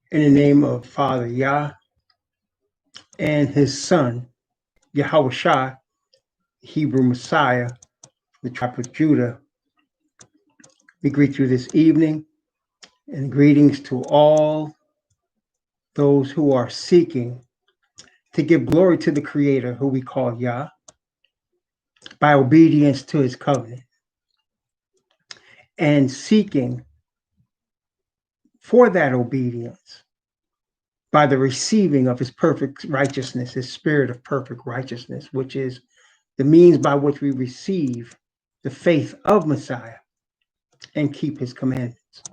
In the name of Father Yah and his son, Yahweh Shai, Hebrew Messiah, the tribe of Judah, we greet you this evening, and greetings to all those who are seeking to give glory to the Creator, who we call Yah, by obedience to his covenant, and seeking for that obedience by the receiving of his perfect righteousness, his spirit of perfect righteousness, which is the means by which we receive the faith of Messiah and keep his commandments.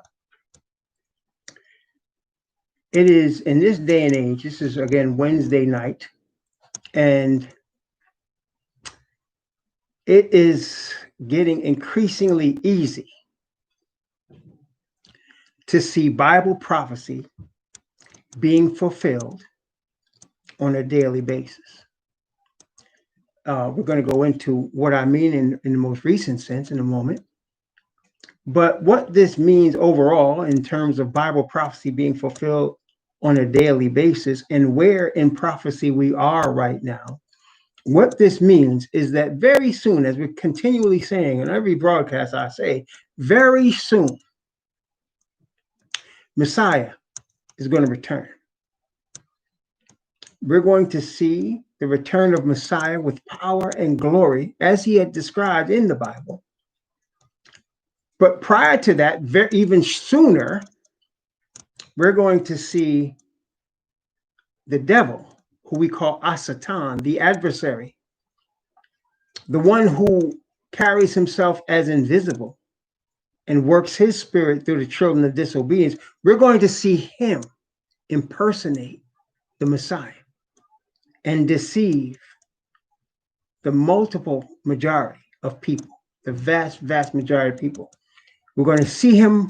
It is in this day and age, this is again Wednesday night, and it is getting increasingly easy to see Bible prophecy being fulfilled on a daily basis. We're going to go into what I mean in the most recent sense in a moment. But what this means overall in terms of Bible prophecy being fulfilled on a daily basis and where in prophecy we are right now, what this means is that very soon, as we're continually saying in every broadcast, I say, very soon, Messiah is going to return. We're going to see the return of Messiah with power and glory, as he had described in the Bible. But prior to that, even sooner, we're going to see the devil, who we call Asatan, the adversary, the one who carries himself as invisible and works his spirit through the children of disobedience. We're going to see him impersonate the Messiah and deceive the multiple majority of people, the vast, vast majority of people. We're going to see him,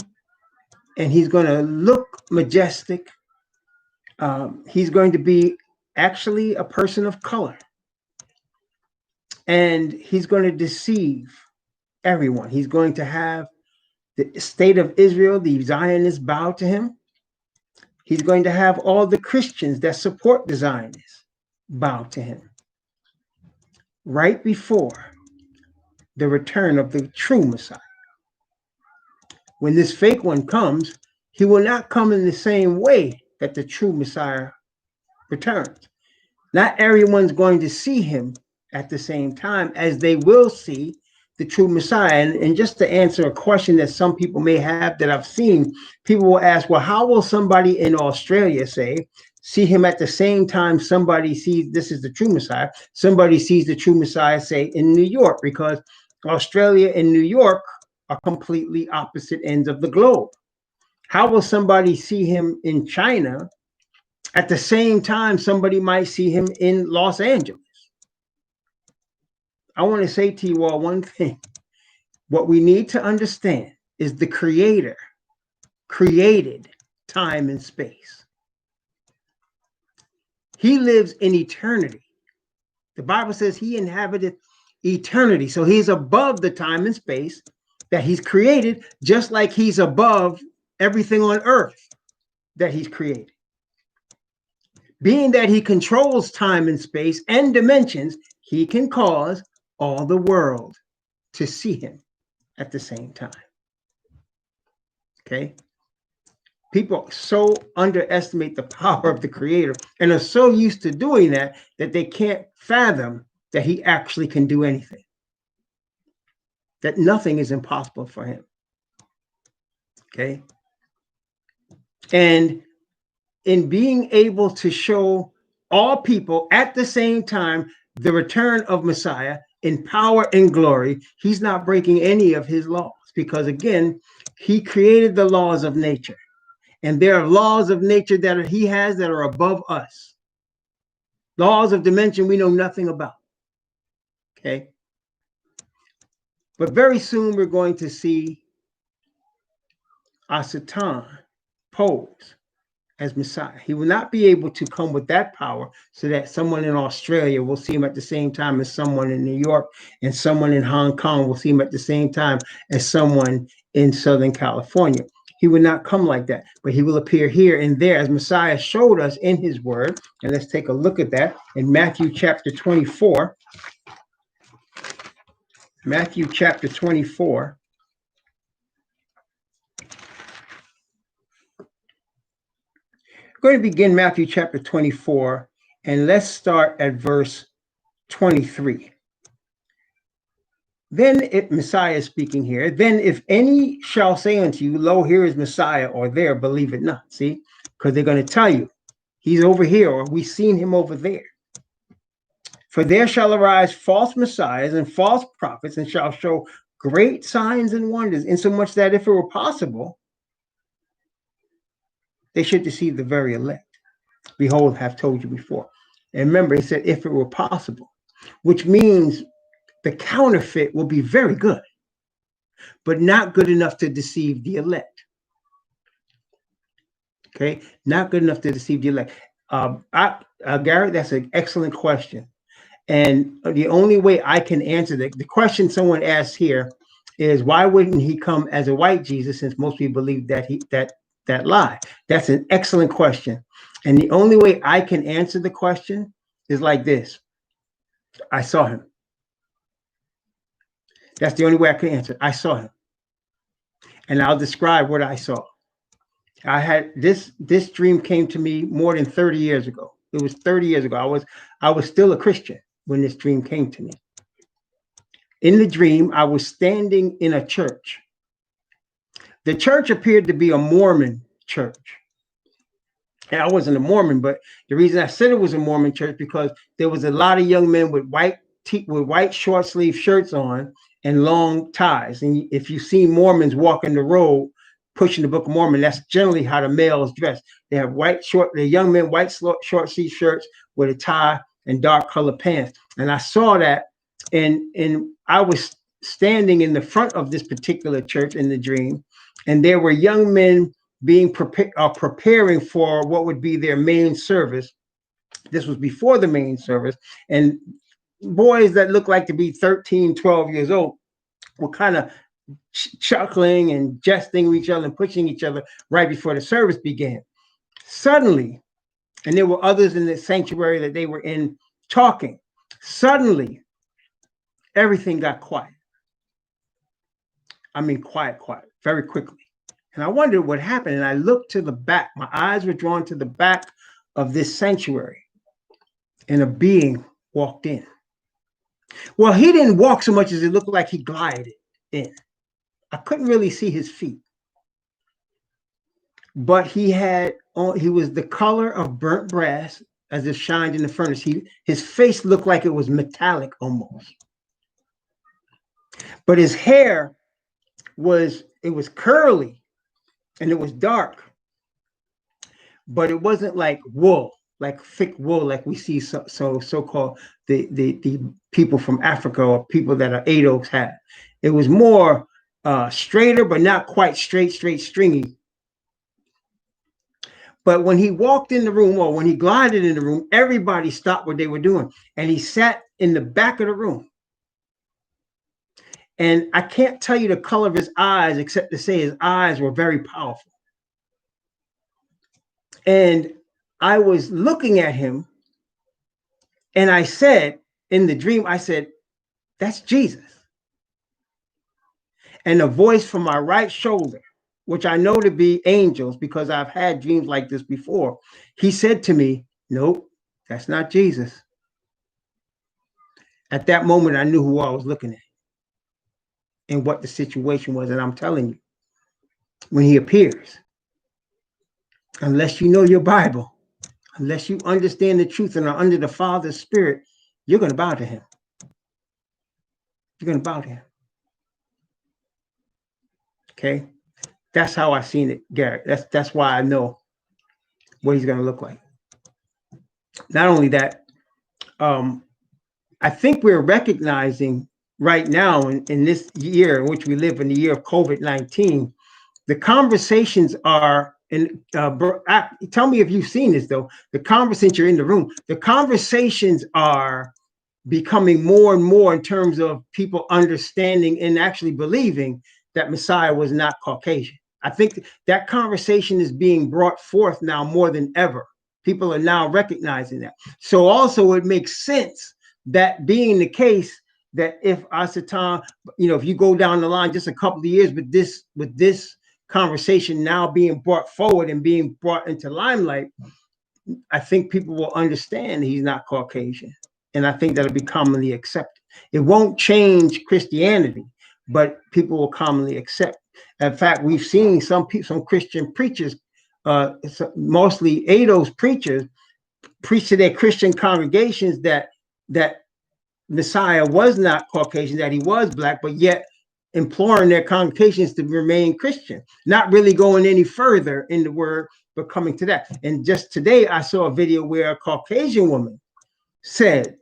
and he's going to look majestic. He's going to be actually a person of color. And he's going to deceive everyone. He's going to have the state of Israel, the Zionists, bow to him. He's going to have all the Christians that support the Zionists bow to him. Right before the return of the true Messiah. When this fake one comes, he will not come in the same way that the true Messiah returns. Not everyone's going to see him at the same time as they will see the true Messiah. And just to answer a question that some people may have that I've seen, people will ask, well, how will somebody in Australia, say, see him at the same time somebody sees this is the true Messiah, somebody sees the true Messiah, say, in New York? Because Australia and New York are completely opposite ends of the globe. How will somebody see him in China at the same time somebody might see him in Los Angeles? I want to say to you all one thing. What we need to understand is the Creator created time and space. He lives in eternity. The Bible says he inhabited eternity. So he's above the time and space that he's created, just like he's above everything on earth that he's created. Being that he controls time and space and dimensions, he can cause all the world to see him at the same time. Okay? People so underestimate the power of the Creator and are so used to doing that they can't fathom that he actually can do anything. That nothing is impossible for him. Okay? And in being able to show all people at the same time the return of Messiah in power and glory, he's not breaking any of his laws, because again, he created the laws of nature, and there are laws of nature that he has that are above us. Laws of dimension we know nothing about. Okay? But very soon we're going to see Satan pose as Messiah. He will not be able to come with that power so that someone in Australia will see him at the same time as someone in New York, and someone in Hong Kong will see him at the same time as someone in Southern California. He would not come like that, but he will appear here and there as Messiah showed us in his word. And let's take a look at that in Matthew chapter 24. Matthew chapter 24. We're going to begin Matthew chapter 24, and let's start at verse 23. Then, Messiah is speaking here, then if any shall say unto you, lo, here is Messiah, or there, believe it not. See, because they're going to tell you, he's over here, or we've seen him over there. For there shall arise false messiahs and false prophets, and shall show great signs and wonders, insomuch that if it were possible, they should deceive the very elect. Behold, have told you before. And remember, he said, if it were possible, which means the counterfeit will be very good, but not good enough to deceive the elect. Okay, not good enough to deceive the elect. Garrett, that's an excellent question. And the only way I can answer the question someone asked here is, why wouldn't he come as a white Jesus, since most people believe that lie? That's an excellent question. And the only way I can answer the question is like this. I saw him. That's the only way I can answer. I saw him. And I'll describe what I saw. I had this dream came to me more than 30 years ago. It was 30 years ago. I was still a Christian when this dream came to me. In the dream, I was standing in a church. The church appeared to be a Mormon church. And I wasn't a Mormon, but the reason I said it was a Mormon church because there was a lot of young men with white short sleeve shirts on and long ties. And if you see Mormons walking the road pushing the Book of Mormon, that's generally how the males dress. They have the young men, white short sleeve shirts with a tie and dark colored pants. And I saw that, and I was standing in the front of this particular church in the dream, and there were young men being preparing for what would be their main service. This was before the main service, and boys that looked like to be 13, 12 years old were kind of chuckling and jesting with each other and pushing each other right before the service began. Suddenly, and there were others in the sanctuary that they were in talking. Suddenly, everything got quiet. I mean, quiet, very quickly. And I wondered what happened. And I looked to the back. My eyes were drawn to the back of this sanctuary. And a being walked in. Well, he didn't walk so much as it looked like he glided in. I couldn't really see his feet. But he was the color of burnt brass as if shined in the furnace. His face looked like it was metallic almost. But his hair was curly and it was dark. But it wasn't like wool, like thick wool, like we see so-called the people from Africa or people that are Ados have. It was more straighter, but not quite straight, stringy. But when he walked in the room, or when he glided in the room, everybody stopped what they were doing. And he sat in the back of the room. And I can't tell you the color of his eyes, except to say his eyes were very powerful. And I was looking at him, and I said, in the dream, I said, that's Jesus. And a voice from my right shoulder, which I know to be angels because I've had dreams like this before, he said to me, nope, that's not Jesus. At that moment, I knew who I was looking at and what the situation was. And I'm telling you, when he appears, unless you know your Bible, unless you understand the truth and are under the Father's Spirit, you're going to bow to him. You're going to bow to him. Okay? That's how I seen it, Garrett. That's why I know what he's going to look like. Not only that, I think we're recognizing right now in this year in which we live, in the year of COVID-19, the conversations are, and tell me if you've seen this though, the conversations, you're in the room, the conversations are becoming more and more in terms of people understanding and actually believing that Messiah was not Caucasian. I think that conversation is being brought forth now more than ever. People are now recognizing that. So also it makes sense that being the case, that if Asatan, if you go down the line just a couple of years with this conversation now being brought forward and being brought into limelight, I think people will understand he's not Caucasian. And I think that'll be commonly accepted. It won't change Christianity, but people will commonly accept. In fact, we've seen some Christian preachers, mostly ADOS preachers, preach to their Christian congregations that Messiah was not Caucasian, that he was black, but yet imploring their congregations to remain Christian, not really going any further in the word, but coming to that. And just today, I saw a video where a Caucasian woman said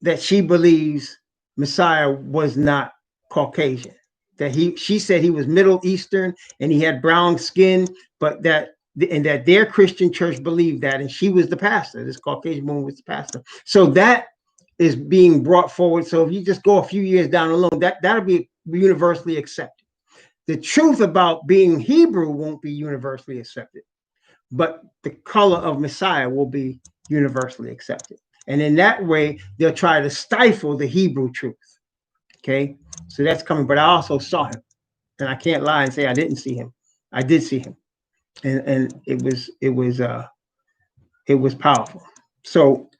that she believes Messiah was not Caucasian, that she said he was Middle Eastern and he had brown skin, but that their Christian church believed that, and she was the pastor. This Caucasian woman was the pastor. So that is being brought forward. So if you just go a few years down the line, that'll be universally accepted. The truth about being Hebrew won't be universally accepted, but the color of Messiah will be universally accepted. And in that way, they'll try to stifle the Hebrew truth. Okay, so that's coming. But I also saw him, and I can't lie and say I didn't see him. I did see him, and it was powerful. So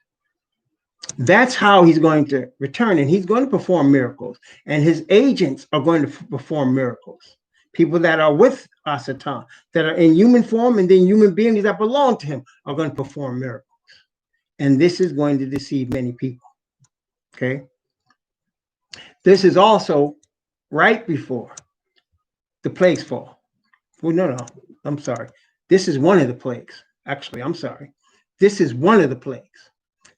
that's how he's going to return, and he's going to perform miracles, and his agents are going to perform miracles. People that are with Asatan, that are in human form, and then human beings that belong to him are going to perform miracles. And this is going to deceive many people. Okay. This is also right before the plagues fall. Well, no, I'm sorry. This is one of the plagues. Actually, I'm sorry. This is one of the plagues.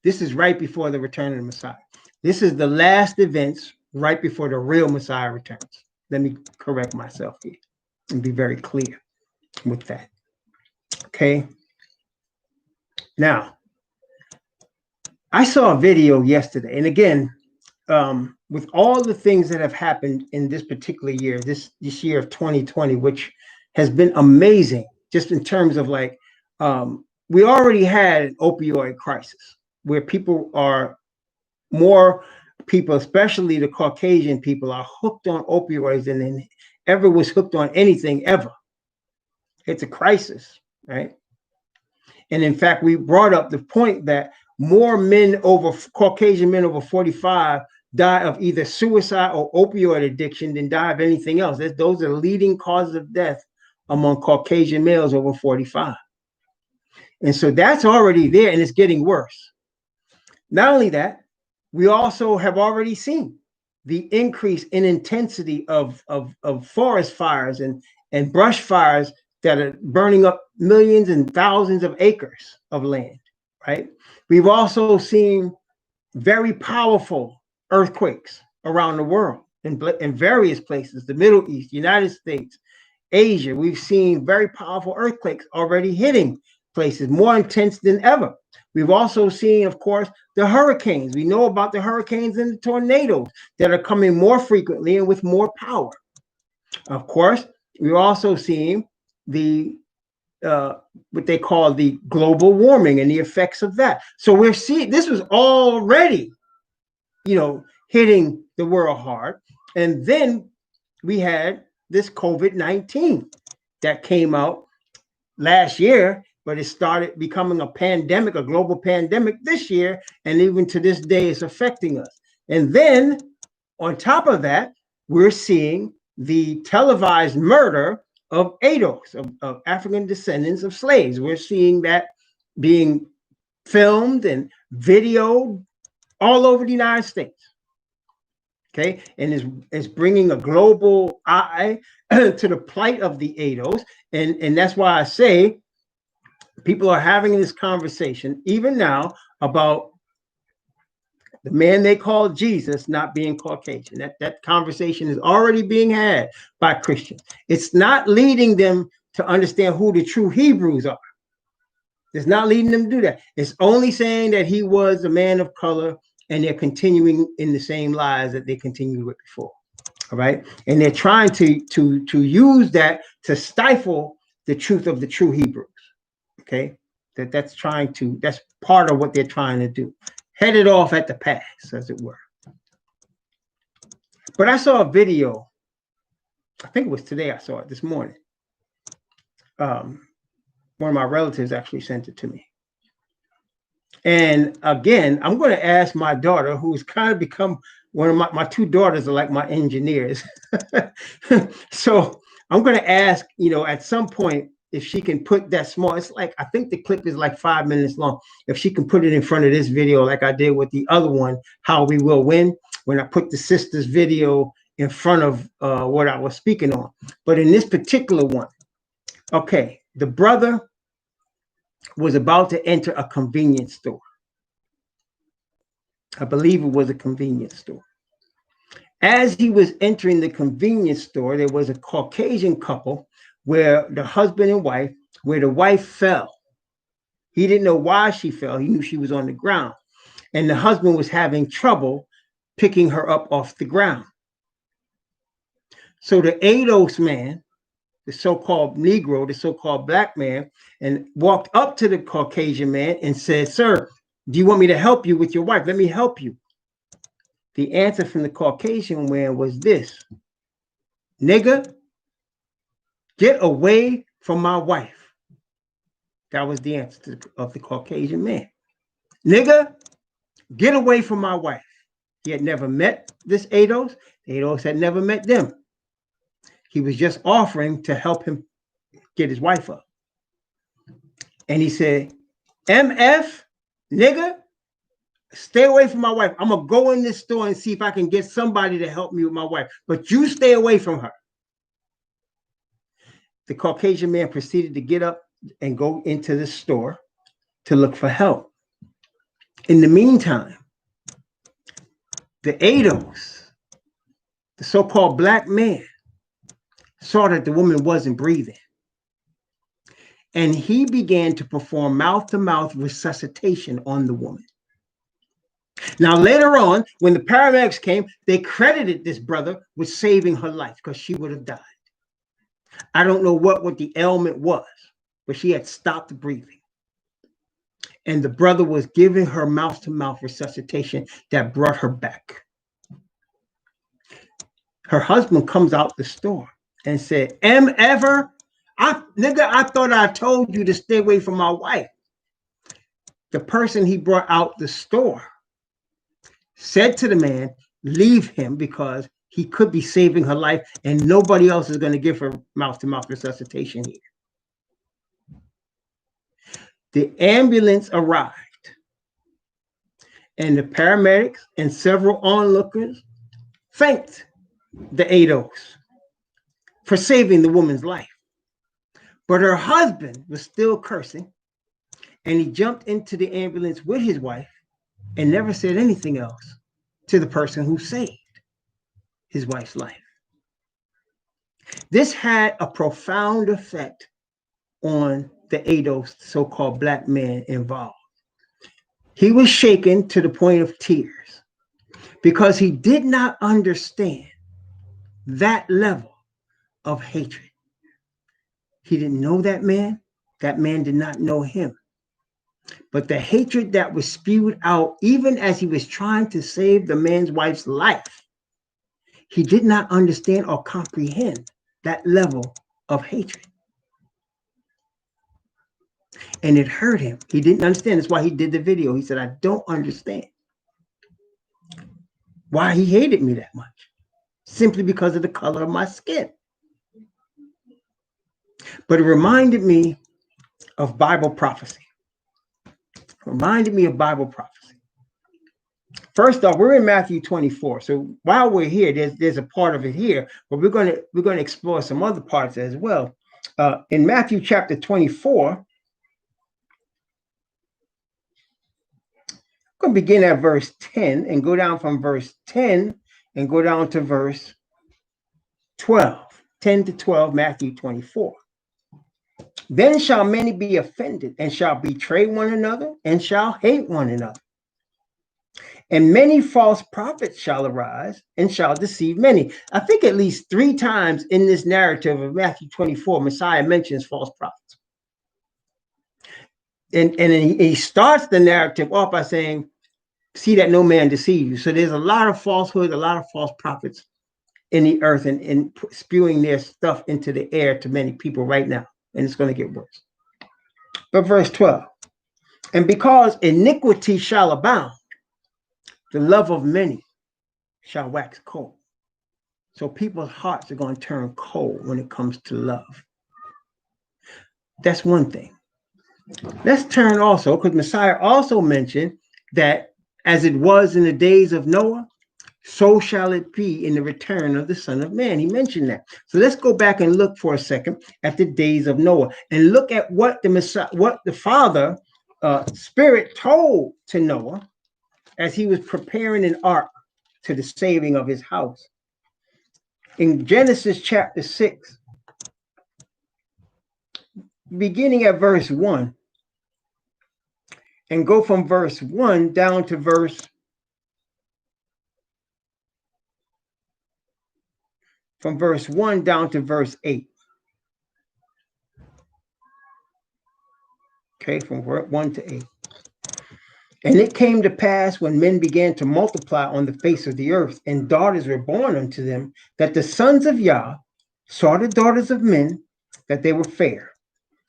This is right before the return of the Messiah. This is the last events right before the real Messiah returns. Let me correct myself here and be very clear with that. Okay. Now, I saw a video yesterday, and again, with all the things that have happened in this particular year, this year of 2020, which has been amazing, just in terms of like, we already had an opioid crisis where more people, especially the Caucasian people, are hooked on opioids than ever was hooked on anything ever. It's a crisis, right? And in fact, we brought up the point that more Caucasian men over 45 die of either suicide or opioid addiction than die of anything else. Those are the leading causes of death among Caucasian males over 45. And so that's already there, and it's getting worse. Not only that, we also have already seen the increase in intensity of forest fires and brush fires that are burning up millions and thousands of acres of land, right? We've also seen very powerful earthquakes around the world in various places, the Middle East, United States, Asia. We've seen very powerful earthquakes already hitting places, more intense than ever. We've also seen, of course, the hurricanes. We know about the hurricanes and the tornadoes that are coming more frequently and with more power. Of course, we're also seeing the what they call the global warming and the effects of that. So we're seeing this was already, hitting the world hard. And then we had this COVID-19 that came out last year, but it started becoming a pandemic, a global pandemic this year. And even to this day, it's affecting us. And then on top of that, we're seeing the televised murder of ADOS, of African descendants of slaves. We're seeing that being filmed and videoed all over the United States. Okay, and is bringing a global eye to the plight of the ADOS. And that's why I say people are having this conversation even now about the man they call Jesus not being Caucasian. That conversation is already being had by Christians. It's not leading them to understand who the true Hebrews are. It's not leading them to do that. It's only saying that he was a man of color, and they're continuing in the same lies that they continued with before. All right. And they're trying to use that to stifle the truth of the true Hebrews. Okay. That's part of what they're trying to do. Head it off at the pass, as it were. But I saw a video, I think it was today, I saw it this morning. One of my relatives actually sent it to me. And again, I'm going to ask my daughter, who's kind of become one of my two daughters are like my engineers. So I'm going to ask, at some point, if she can put that small, it's like, I think the clip is like 5 minutes long. If she can put it in front of this video, like I did with the other one, How We Will Win, when I put the sister's video in front of what I was speaking on. But in this particular one, okay, the brother was about to enter a convenience store. I believe it was a convenience store. As he was entering the convenience store, there was a Caucasian couple where the husband and wife, where the wife fell. He didn't know why she fell. He knew she was on the ground. And the husband was having trouble picking her up off the ground. So the ADOS man, the so-called Negro, the so-called black man, and walked up to the Caucasian man and said, "Sir, do you want me to help you with your wife? Let me help you." The answer from the Caucasian man was this: "Nigga, get away from my wife." That was the answer of the Caucasian man. "Nigga, get away from my wife." He had never met this ADOS. ADOS had never met them. He was just offering to help him get his wife up. And he said, "MF, nigga, stay away from my wife. I'm going to go in this store and see if I can get somebody to help me with my wife. But you stay away from her." The Caucasian man proceeded to get up and go into the store to look for help. In the meantime, the ADOS, the so-called black man, saw that the woman wasn't breathing. And he began to perform mouth-to-mouth resuscitation on the woman. Now, later on, when the paramedics came, they credited this brother with saving her life because she would have died. I don't know what the ailment was, but she had stopped breathing. And the brother was giving her mouth-to-mouth resuscitation that brought her back. Her husband comes out the store and said, "MF, nigga, I thought I told you to stay away from my wife." The person he brought out the store said to the man, "Leave him, because he could be saving her life and nobody else is going to give her mouth-to-mouth resuscitation here." The ambulance arrived and the paramedics and several onlookers thanked the ADOS for saving the woman's life. But her husband was still cursing, and he jumped into the ambulance with his wife and never said anything else to the person who saved his wife's life. This had a profound effect on the ADOS, so-called black man involved. He was shaken to the point of tears because he did not understand that level of hatred. He didn't know that man. That man did not know him. But the hatred that was spewed out, even as he was trying to save the man's wife's life, he did not understand or comprehend that level of hatred. And it hurt him. He didn't understand. That's why he did the video. He said, "I don't understand why he hated me that much, simply because of the color of my skin." But it reminded me of Bible prophecy. First off, we're in Matthew 24. So while we're here, there's a part of it here, but we're going to explore some other parts as well. In Matthew chapter 24, I'm going to begin at verse 10 and go down from verse 10 and go down to verse 12. 10 to 12, Matthew 24. "Then shall many be offended and shall betray one another and shall hate one another. And many false prophets shall arise and shall deceive many. I think at least 3 times in this narrative of Matthew 24, Messiah mentions false prophets. And he starts the narrative off by saying, see that no man deceive you. So there's a lot of falsehood, a lot of false prophets in the earth and spewing their stuff into the air to many people right now. And it's going to get worse. But verse 12, and because iniquity shall abound, the love of many shall wax cold. So people's hearts are going to turn cold when it comes to love. That's one thing. Let's turn also, because Messiah also mentioned that as it was in the days of Noah, so shall it be in the return of the Son of Man. He mentioned that. So let's go back and look for a second at the days of Noah and look at what the Messiah, what the Father Spirit told to Noah as he was preparing an ark to the saving of his house. In Genesis chapter 6, beginning at verse 1, and go from verse 1 down to verse 8. Okay, from 1 to 8. And it came to pass when men began to multiply on the face of the earth, and daughters were born unto them, that the sons of Yah saw the daughters of men, that they were fair,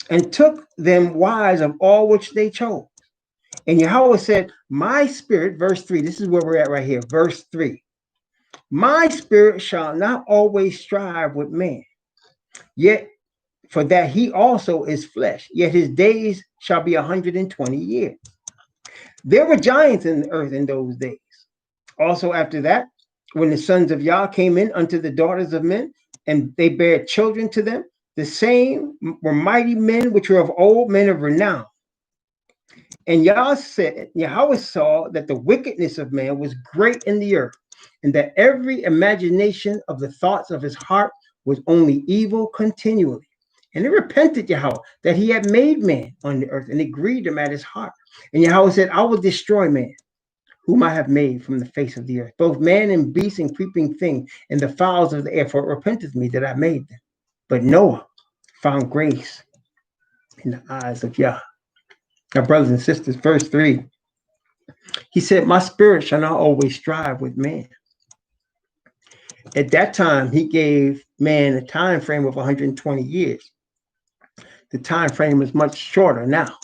and took them wives of all which they chose. And Yahweh said, my spirit, verse 3, this is where we're at right here, verse 3. My spirit shall not always strive with man, yet for that he also is flesh, yet his days shall be 120 years. There were giants in the earth in those days. Also after that, when the sons of Yah came in unto the daughters of men, and they bare children to them, the same were mighty men which were of old, men of renown. And Yahweh saw that the wickedness of man was great in the earth, and that every imagination of the thoughts of his heart was only evil continually. And it repented Yahweh that he had made man on the earth, and it grieved him at his heart. And Yahweh said, I will destroy man, whom I have made from the face of the earth, both man and beast and creeping thing, and the fowls of the air, for it repenteth me that I made them. But Noah found grace in the eyes of Yah. Now, brothers and sisters, verse 3, he said, my spirit shall not always strive with man. At that time, he gave man a time frame of 120 years. The time frame is much shorter now.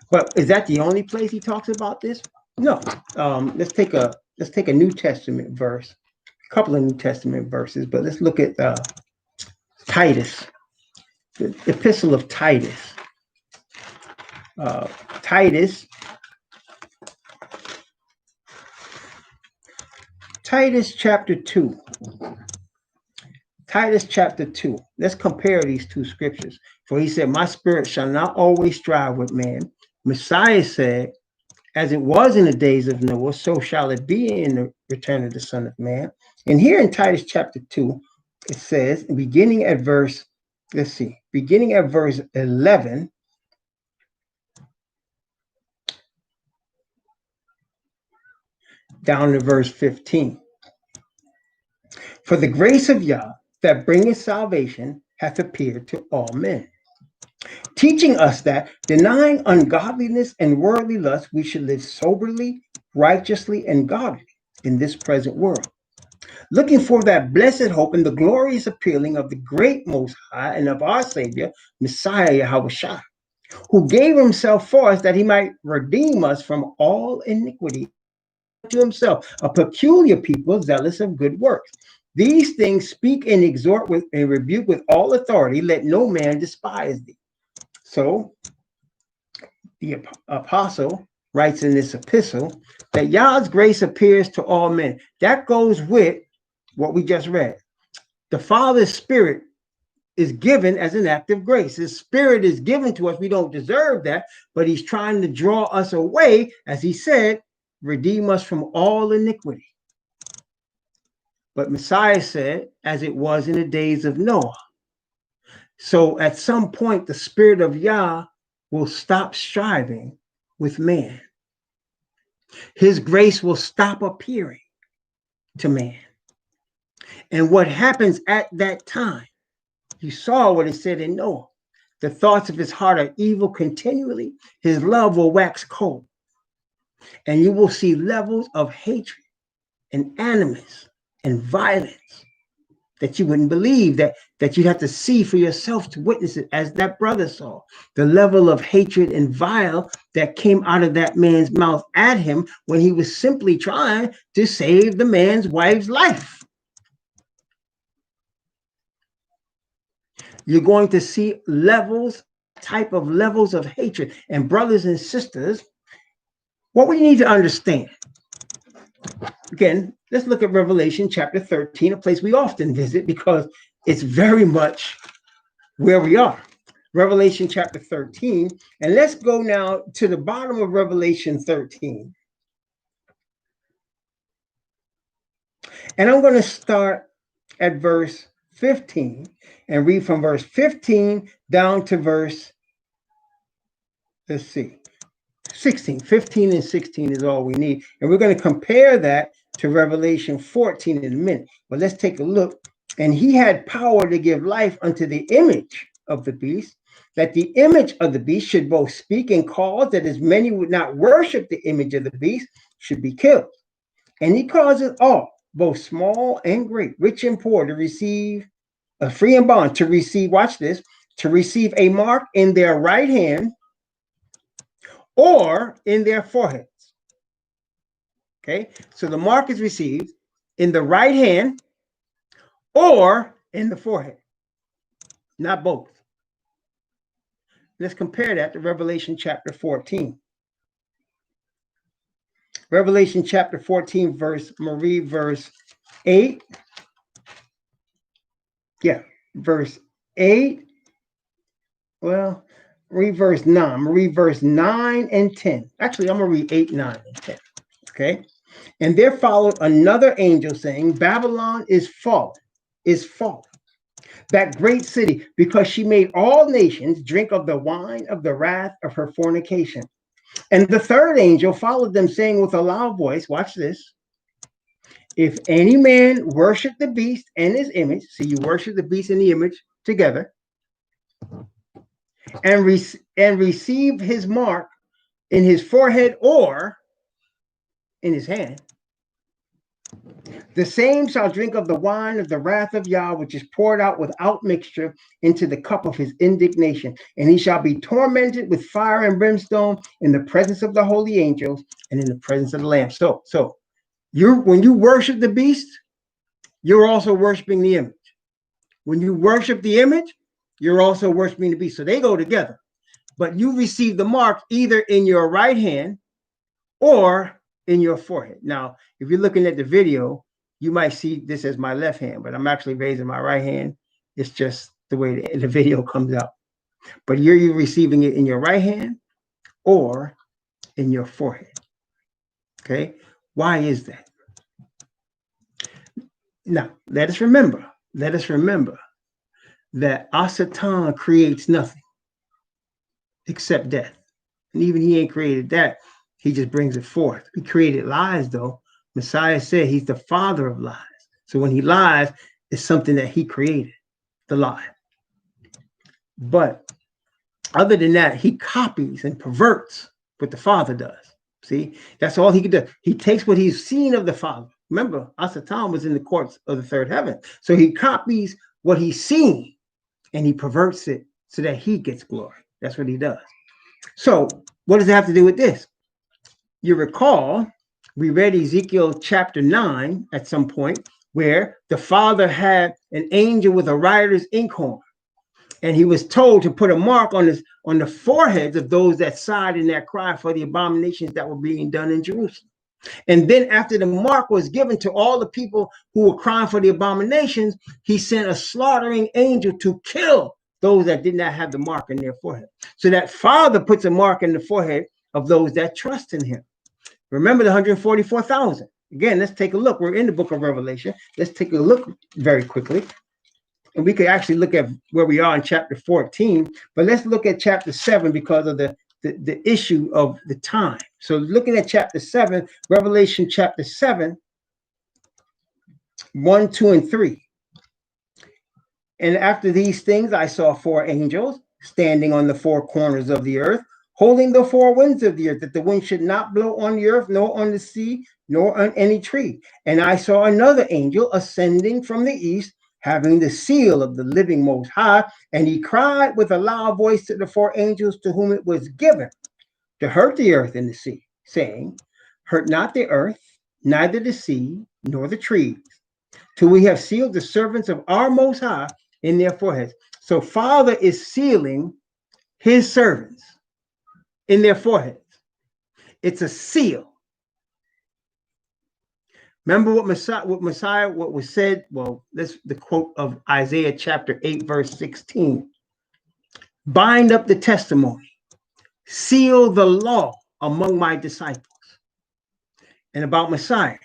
But is that the only place he talks about this? No. Let's take a New Testament verse, a couple of New Testament verses, but let's look at Titus, the epistle of Titus. Titus chapter 2. Titus chapter 2. Let's compare these two scriptures. For he said, my spirit shall not always strive with man. Messiah said, as it was in the days of Noah, so shall it be in the return of the Son of Man. And here in Titus chapter 2, it says, beginning at verse 11, down to verse 15. For the grace of Yah that bringeth salvation hath appeared to all men, teaching us that, denying ungodliness and worldly lust, we should live soberly, righteously, and godly in this present world, looking for that blessed hope and the glorious appearing of the great Most High and of our Savior, Messiah Yahushua, who gave himself for us that he might redeem us from all iniquity to himself, a peculiar people zealous of good works. These things speak and exhort with and rebuke with all authority. Let no man despise thee. So the apostle writes in this epistle that Yah's grace appears to all men. That goes with what we just read. The Father's Spirit is given as an act of grace. His Spirit is given to us. We don't deserve that, but he's trying to draw us away, as he said, redeem us from all iniquity. But Messiah said, as it was in the days of Noah. So at some point, the Spirit of Yah will stop striving with man. His grace will stop appearing to man. And what happens at that time, you saw what it said in Noah. The thoughts of his heart are evil continually. His love will wax cold. And you will see levels of hatred and animus and violence that you wouldn't believe, that you have to see for yourself to witness it, as that brother saw. The level of hatred and vile that came out of that man's mouth at him when he was simply trying to save the man's wife's life. You're going to see type of levels of hatred. And brothers and sisters, what we need to understand, again, let's look at Revelation chapter 13, a place we often visit because it's very much where we are. Revelation chapter 13. And let's go now to the bottom of Revelation 13. And I'm going to start at verse 15 and read from verse 15 down to verse, let's see, 16. 15 and 16 is all we need. And we're going to compare that to Revelation 14 in a minute. But let's take a look. And he had power to give life unto the image of the beast, that the image of the beast should both speak and cause that as many would not worship the image of the beast should be killed. And he causes all, both small and great, rich and poor, to receive a free and bond, to receive, watch this, to receive a mark in their right hand or in their foreheads. Okay, so the mark is received in the right hand or in the forehead, not both. Let's compare that to Revelation chapter 14. Revelation chapter 14, verse 8. Yeah, verse 8. Well, read verse 9. Read verse 9 and 10. Actually, I'm going to read 8, 9, and 10. Okay. And there followed another angel saying, Babylon is fallen, that great city, because she made all nations drink of the wine of the wrath of her fornication. And the third angel followed them, saying with a loud voice, watch this, if any man worship the beast and his image, so you worship the beast and the image together, and receive his mark in his forehead or in his hand, the same shall drink of the wine of the wrath of Yah, which is poured out without mixture into the cup of his indignation. And he shall be tormented with fire and brimstone in the presence of the holy angels and in the presence of the Lamb. So when you worship the beast, you're also worshiping the image. When you worship the image, you're also worshiping the beast. So they go together. But you receive the mark either in your right hand or in your forehead. Now, if you're looking at the video, you might see this as my left hand, but I'm actually raising my right hand. It's just the way the video comes out. But you're receiving it in your right hand or in your forehead. Okay? Why is that? Now, let us remember that Asatan creates nothing except death. And even he ain't created that. He just brings it forth. He created lies, though. Messiah said he's the father of lies. So when he lies, it's something that he created, the lie. But other than that, he copies and perverts what the Father does. See, that's all he could do. He takes what he's seen of the Father. Remember, Asatan was in the courts of the third heaven. So he copies what he's seen and he perverts it so that he gets glory. That's what he does. So what does it have to do with this? You recall, we read Ezekiel chapter 9 at some point where the Father had an angel with a writer's inkhorn. And he was told to put a mark on the foreheads of those that sighed in that cry for the abominations that were being done in Jerusalem. And then after the mark was given to all the people who were crying for the abominations, he sent a slaughtering angel to kill those that did not have the mark in their forehead. So that Father puts a mark in the forehead of those that trust in him. Remember the 144,000. Again, let's take a look. We're in the book of Revelation. Let's take a look very quickly. And we could actually look at where we are in chapter 14, but let's look at chapter 7 because of the the issue of the time. So looking at chapter 7, Revelation chapter 7, 1, 2, and 3. And after these things, I saw 4 angels standing on the 4 corners of the earth, holding the 4 winds of the earth, that the wind should not blow on the earth, nor on the sea, nor on any tree. And I saw another angel ascending from the east, having the seal of the living Most High. And he cried with a loud voice to the 4 angels to whom it was given to hurt the earth and the sea, saying, hurt not the earth, neither the sea, nor the trees, till we have sealed the servants of our Most High in their foreheads. So Father is sealing his servants in their foreheads. It's a seal. Remember what was said? Well, that's the quote of Isaiah chapter 8, verse 16. Bind up the testimony, seal the law among my disciples. And about Messiah,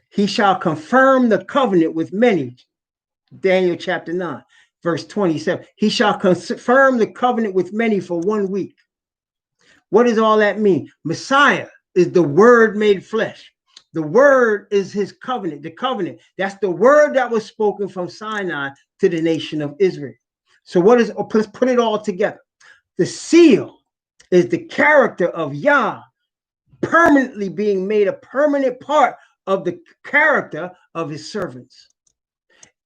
he shall confirm the covenant with many. Daniel chapter 9, verse 27. He shall confirm the covenant with many for 1 week. What does all that mean? Messiah is the word made flesh. The word is his covenant, the covenant. That's the word that was spoken from Sinai to the nation of Israel. So let's put it all together. The seal is the character of Yah permanently being made a permanent part of the character of his servants.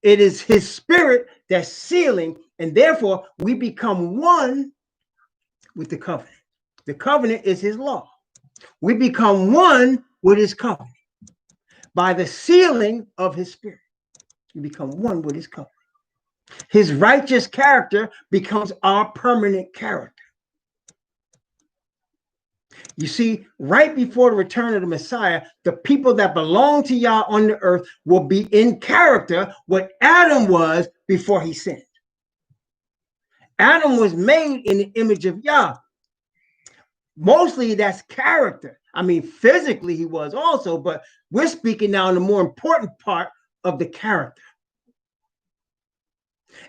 It is his spirit that's sealing, and therefore we become one with the covenant. The covenant is his law. We become one with his covenant. By the sealing of his spirit, we become one with his covenant. His righteous character becomes our permanent character. You see, right before the return of the Messiah, the people that belong to Yah on the earth will be in character what Adam was before he sinned. Adam was made in the image of Yah. Mostly that's character. I mean, physically he was also, but we're speaking now on the more important part of the character.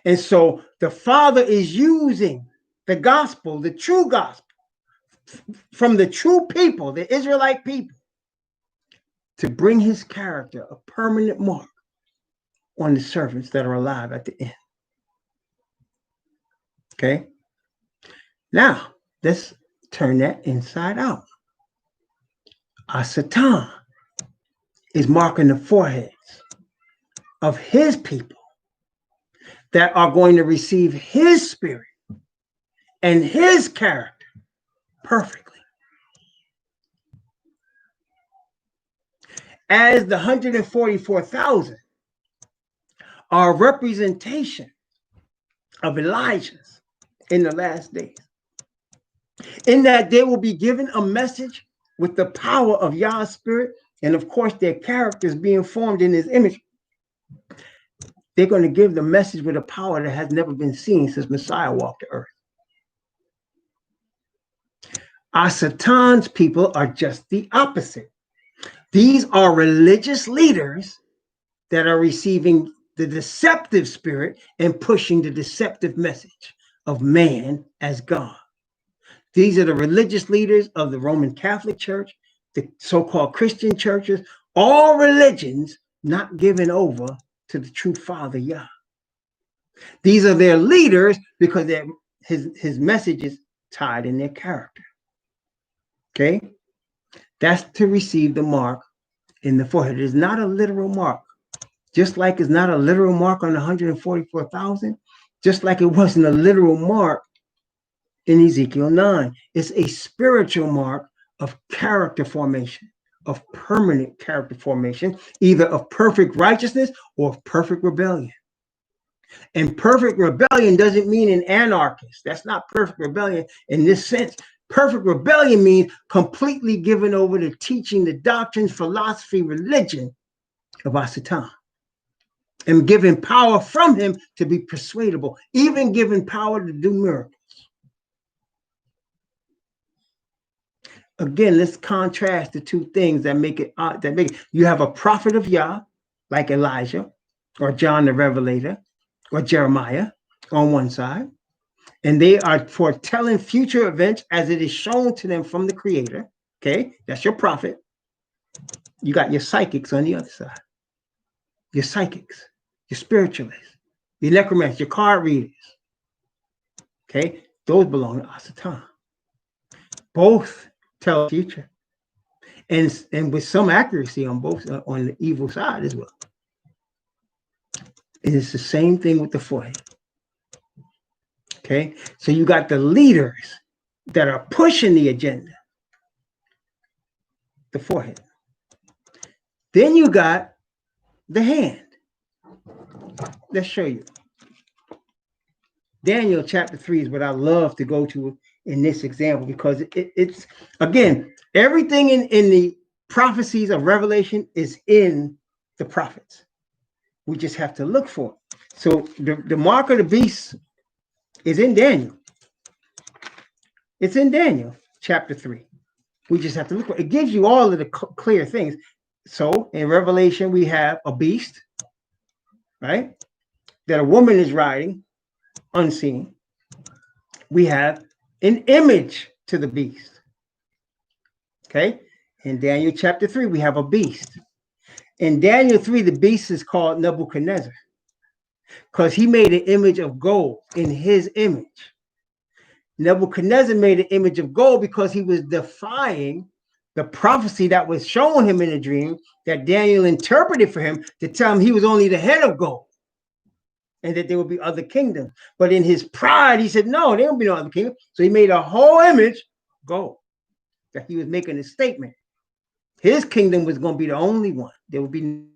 And so the Father is using the gospel, the true gospel, from the true people, the Israelite people, to bring his character, a permanent mark on the servants that are alive at the end. Okay? Now, let's turn that inside out. Satan is marking the foreheads of his people that are going to receive his spirit and his character perfectly. As the 144,000 are a representation of Elijah's in the last days, in that they will be given a message with the power of Yah's spirit, and of course their characters being formed in his image. They're going to give the message with a power that has never been seen since Messiah walked the earth. Satan's people are just the opposite. These are religious leaders that are receiving the deceptive spirit and pushing the deceptive message of man as God. These are the religious leaders of the Roman Catholic Church, the so-called Christian churches, all religions not given over to the true Father, Yah. These are their leaders because his message is tied in their character. Okay? That's to receive the mark in the forehead. It is not a literal mark. Just like it's not a literal mark on 144,000, just like it wasn't a literal mark in Ezekiel 9. It's a spiritual mark of character formation, of permanent character formation, either of perfect righteousness or of perfect rebellion. And perfect rebellion doesn't mean an anarchist. That's not perfect rebellion in this sense. Perfect rebellion means completely given over to teaching the doctrines, philosophy, religion of Satan, and given power from him to be persuadable, even given power to do miracles. Again, let's contrast the two things that make it you have a prophet of Yah, like Elijah or John the Revelator or Jeremiah on one side, and they are foretelling future events as it is shown to them from the Creator. Okay, that's your prophet. You got your psychics on the other side. Your psychics, your spiritualists, your necromancers, your card readers. Okay, those belong to Asatan. Both tell the future, and with some accuracy on both on the evil side as well. And it's the same thing with the forehead. Okay, so you got the leaders that are pushing the agenda, the forehead. Then you got the hand. Let's show you. Daniel chapter 3 is what I love to go to in this example, because it's, again, everything in the prophecies of Revelation is in the prophets. We just have to look for it. So the mark of the beast is in Daniel. It's in Daniel chapter 3. We just have to look for it. It gives you all of the clear things. So in Revelation, we have a beast, right? That a woman is riding, unseen. We have an image to the beast. Okay? In Daniel chapter 3, we have a beast. In Daniel 3, the beast is called Nebuchadnezzar, because he made an image of gold in his image. Nebuchadnezzar made an image of gold because he was defying the prophecy that was shown him in a dream that Daniel interpreted for him to tell him he was only the head of gold and that there would be other kingdoms. But in his pride, he said, no, there will be no other kingdom. So he made a whole image of gold, that he was making a statement. His kingdom was going to be the only one. There would be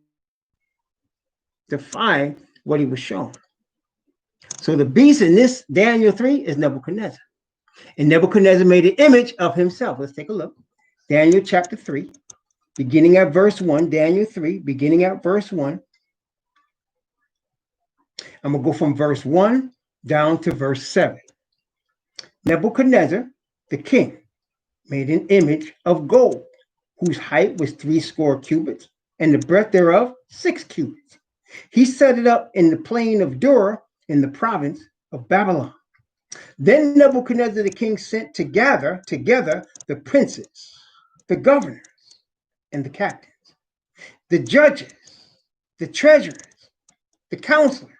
defying what he was shown. So the beast in this Daniel 3 is Nebuchadnezzar. And Nebuchadnezzar made an image of himself. Let's take a look. Daniel chapter 3, beginning at verse 1. Daniel 3, beginning at verse 1. I'm going to go from verse 1 down to verse 7. Nebuchadnezzar, the king, made an image of gold, whose height was 60 cubits, and the breadth thereof 6 cubits. He set it up in the plain of Dura, in the province of Babylon. Then Nebuchadnezzar the king sent to gather together the princes, the governors, and the captains, the judges, the treasurers, the counselors,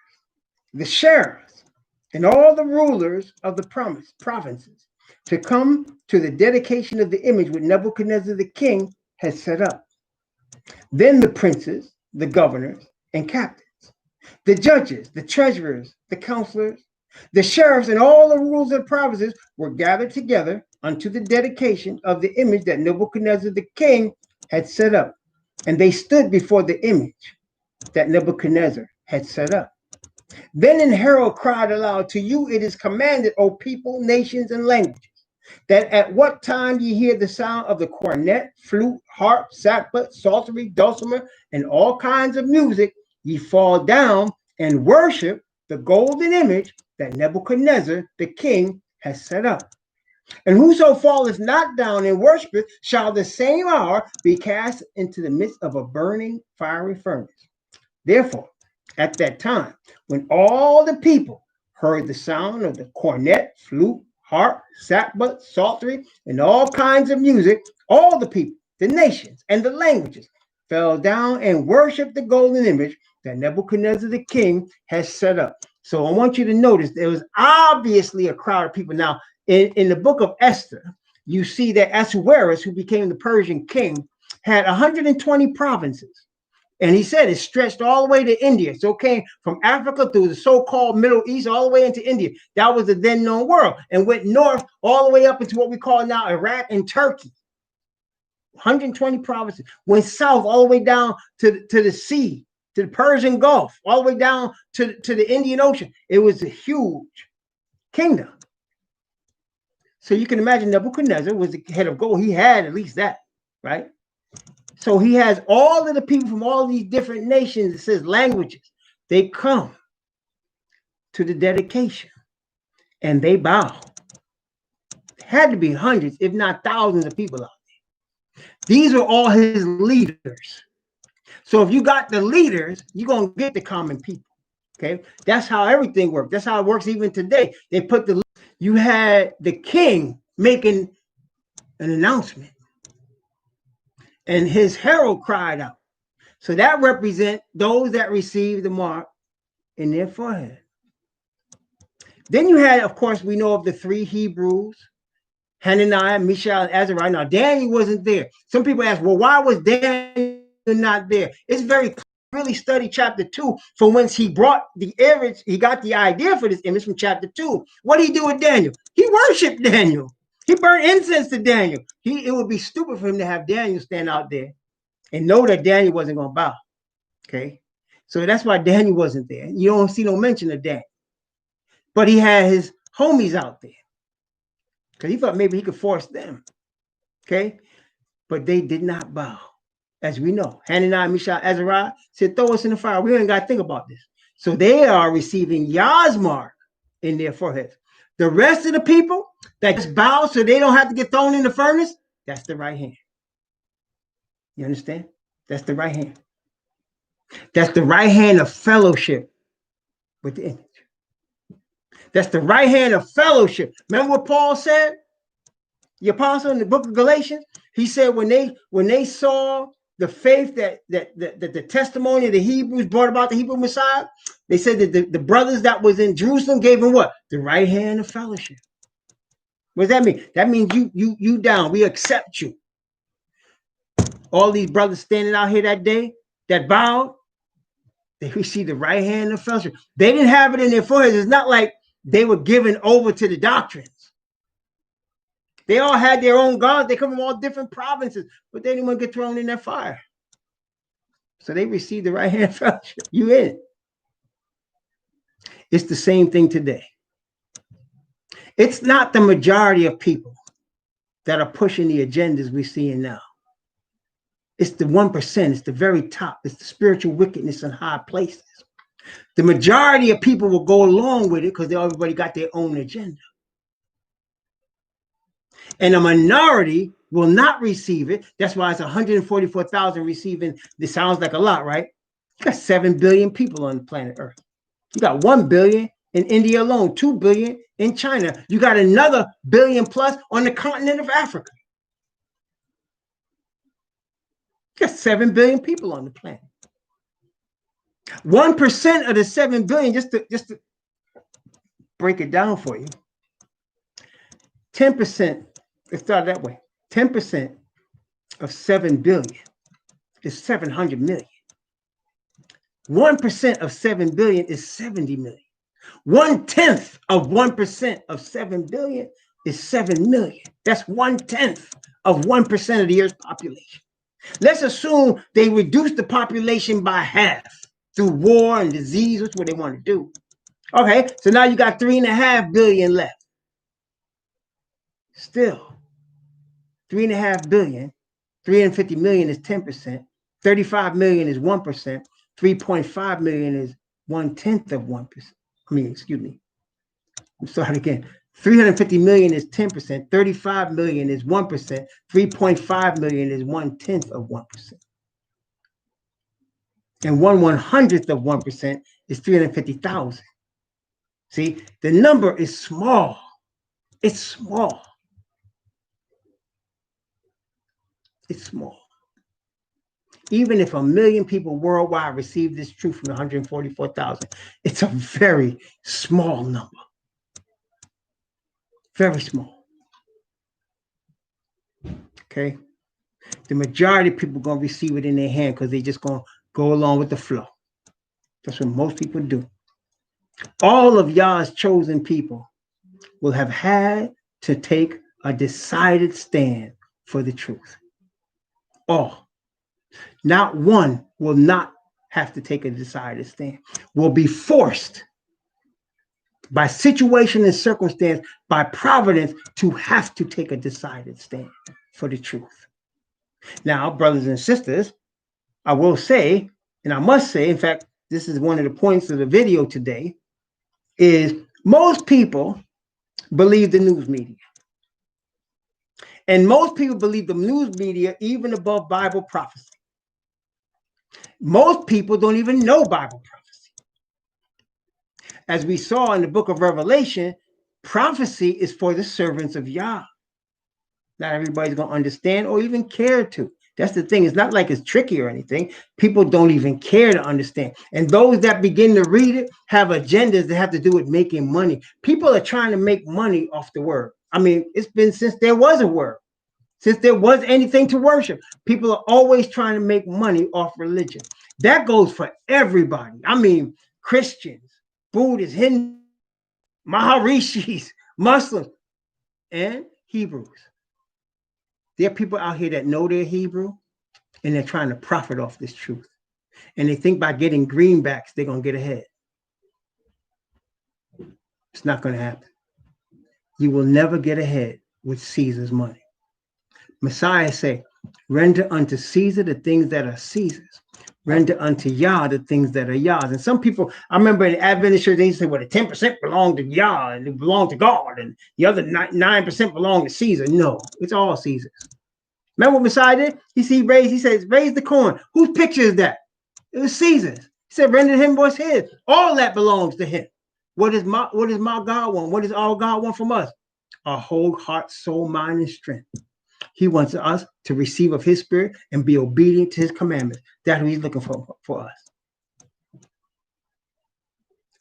the sheriffs, and all the rulers of the provinces to come to the dedication of the image which Nebuchadnezzar the king had set up. Then the princes, the governors, and captains, the judges, the treasurers, the counselors, the sheriffs, and all the rulers of the provinces were gathered together unto the dedication of the image that Nebuchadnezzar the king had set up. And they stood before the image that Nebuchadnezzar had set up. Then an herald cried aloud, to you it is commanded, O people, nations, and languages, that at what time ye hear the sound of the cornet, flute, harp, sackbut, psaltery, dulcimer, and all kinds of music, ye fall down and worship the golden image that Nebuchadnezzar the king has set up. And whoso falleth not down and worshipeth shall the same hour be cast into the midst of a burning fiery furnace. Therefore, at that time, when all the people heard the sound of the cornet, flute, harp, sackbut, psaltery, and all kinds of music, all the people, the nations, and the languages fell down and worshiped the golden image that Nebuchadnezzar the king has set up. So I want you to notice there was obviously a crowd of people. Now, in the book of Esther, you see that Ahasuerus, who became the Persian king, had 120 provinces. And he said it stretched all the way to India. So it came from Africa through the so-called Middle East all the way into India. That was the then known world. And went north all the way up into what we call now Iraq and Turkey. 120 provinces. Went south all the way down to the sea, to the Persian Gulf, all the way down to the Indian Ocean. It was a huge kingdom. So you can imagine Nebuchadnezzar was the head of gold. He had at least that, right? So he has all of the people from all these different nations, it says languages. They come to the dedication and they bow. There had to be hundreds, if not thousands of people out there. These are all his leaders. So if you got the leaders, you're going to get the common people. Okay, that's how everything works. That's how it works even today. They put you had the king making an announcement, and his herald cried out. So that represents those that receive the mark in their forehead. Then you had, of course, we know of the three Hebrews, Hananiah, Mishael, and Azariah. Now, Daniel wasn't there. Some people ask, well, why was Daniel not there? It's very clear. Really study chapter 2 from whence he brought the image. He got the idea for this image from chapter 2. What did he do with Daniel? He worshiped Daniel. He burned incense to Daniel. It would be stupid for him to have Daniel stand out there and know that Daniel wasn't going to bow. Okay. So that's why Daniel wasn't there. You don't see no mention of Daniel. But he had his homies out there because he thought maybe he could force them. Okay. But they did not bow. As we know, Hananiah, Mishael, Azariah said, throw us in the fire. We ain't got to think about this. So they are receiving Yah's mark in their foreheads. The rest of the people that just bow so they don't have to get thrown in the furnace, that's the right hand. You understand? That's the right hand. That's the right hand of fellowship with the image. That's the right hand of fellowship. Remember what Paul said? The apostle in the book of Galatians? He said when they saw the faith that the testimony of the Hebrews brought about the Hebrew Messiah, they said that the brothers that was in Jerusalem gave him what? The right hand of fellowship. What does that mean? That means you down. We accept you. All these brothers standing out here that day that bowed, they received the right hand of fellowship. They didn't have it in their foreheads. It's not like they were given over to the doctrines. They all had their own gods. They come from all different provinces, but they didn't want to get thrown in that fire. So they received the right hand fellowship. You in. It's the same thing today. It's not the majority of people that are pushing the agendas we're seeing now. It's the 1%. It's the very top. It's the spiritual wickedness in high places. The majority of people will go along with it because everybody got their own agenda. And a minority will not receive it. That's why it's 144,000 receiving. This sounds like a lot, right? You got 7 billion people on the planet Earth. You got 1 billion in India alone, 2 billion in China. You got another billion plus on the continent of Africa. You got 7 billion people on the planet. 1% of the 7 billion, just to break it down for you, 10%. Let's start that way. 10% of 7 billion is 700 million. 1% of 7 billion is 70 million. 1/10 of 1% of 7 billion is 7 million. That's 1/10 of 1% of the Earth's population. Let's assume they reduce the population by half through war and disease. That's what they want to do. Okay, so now you got 3.5 billion left. Still. 3.5 billion, 350 million is 10%, 35 million is 1%, 3.5 million is 1/10 of 1%. Excuse me. I'm sorry again. 350 million is 10%, 35 million is 1%, 3.5 million is 1/10 of 1%. And 1/100th of 1% is 350,000. See, the number is small. It's small. It's small. Even if 1 million people worldwide receive this truth from 144,000, it's a very small number. Very small. Okay? The majority of people are going to receive it in their hand because they're just going to go along with the flow. That's what most people do. All of Yah's chosen people will have had to take a decided stand for the truth. All. Not one will not have to take a decided stand, will be forced by situation and circumstance, by providence, to have to take a decided stand for the truth. Now, brothers and sisters, I will say, and I must say, in fact, this is one of the points of the video today, is most people believe the news media. And most people believe the news media even above Bible prophecy. Most people don't even know Bible prophecy. as we saw in the book of Revelation, prophecy is for the servants of Yah. Not everybody's going to understand or even care to. That's the thing. It's not like it's tricky or anything. People don't even care to understand. And those that begin to read it have agendas that have to do with making money. People are trying to make money off the word. I mean, it's been since there was a word, since there was anything to worship. People are always trying to make money off religion. That goes for everybody. I mean, Christians, Buddhists, Hindus, Maharishis, Muslims, and Hebrews. There are people out here that know their Hebrew, and they're trying to profit off this truth. And they think by getting greenbacks, they're going to get ahead. It's not going to happen. You will never get ahead with Caesar's money. Messiah say, render unto Caesar the things that are Caesar's. Render unto Yah the things that are Yah's. And some people, I remember in the Adventist church, they used to say, well, the 10% belong to Yah and it belong to God, and the other 9% belong to Caesar. No, it's all Caesar's. Remember what Messiah did? He says, raise the coin. Whose picture is that? It was Caesar's. He said, render him what's his. All that belongs to him. What does my God want? What does our God want from us? Our whole heart, soul, mind, and strength. He wants us to receive of his spirit and be obedient to his commandments. That's what he's looking for us.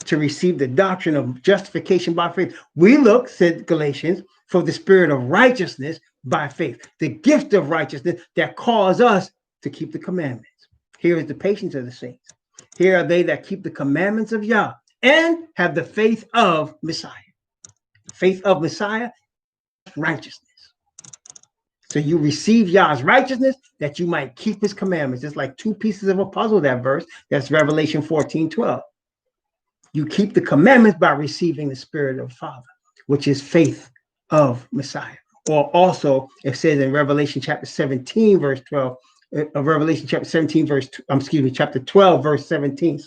To receive the doctrine of justification by faith. We look, said Galatians, for the spirit of righteousness by faith. The gift of righteousness that calls us to keep the commandments. Here is the patience of the saints. Here are they that keep the commandments of Yah and have the faith of Messiah. Faith of Messiah, righteousness. So you receive Yah's righteousness that you might keep his commandments. It's like two pieces of a puzzle, that verse. That's Revelation 14:12. You keep the commandments by receiving the spirit of the Father, which is faith of Messiah. Or also, it says in Revelation chapter 17, verse 12, Revelation chapter 17, chapter 12, verse 17,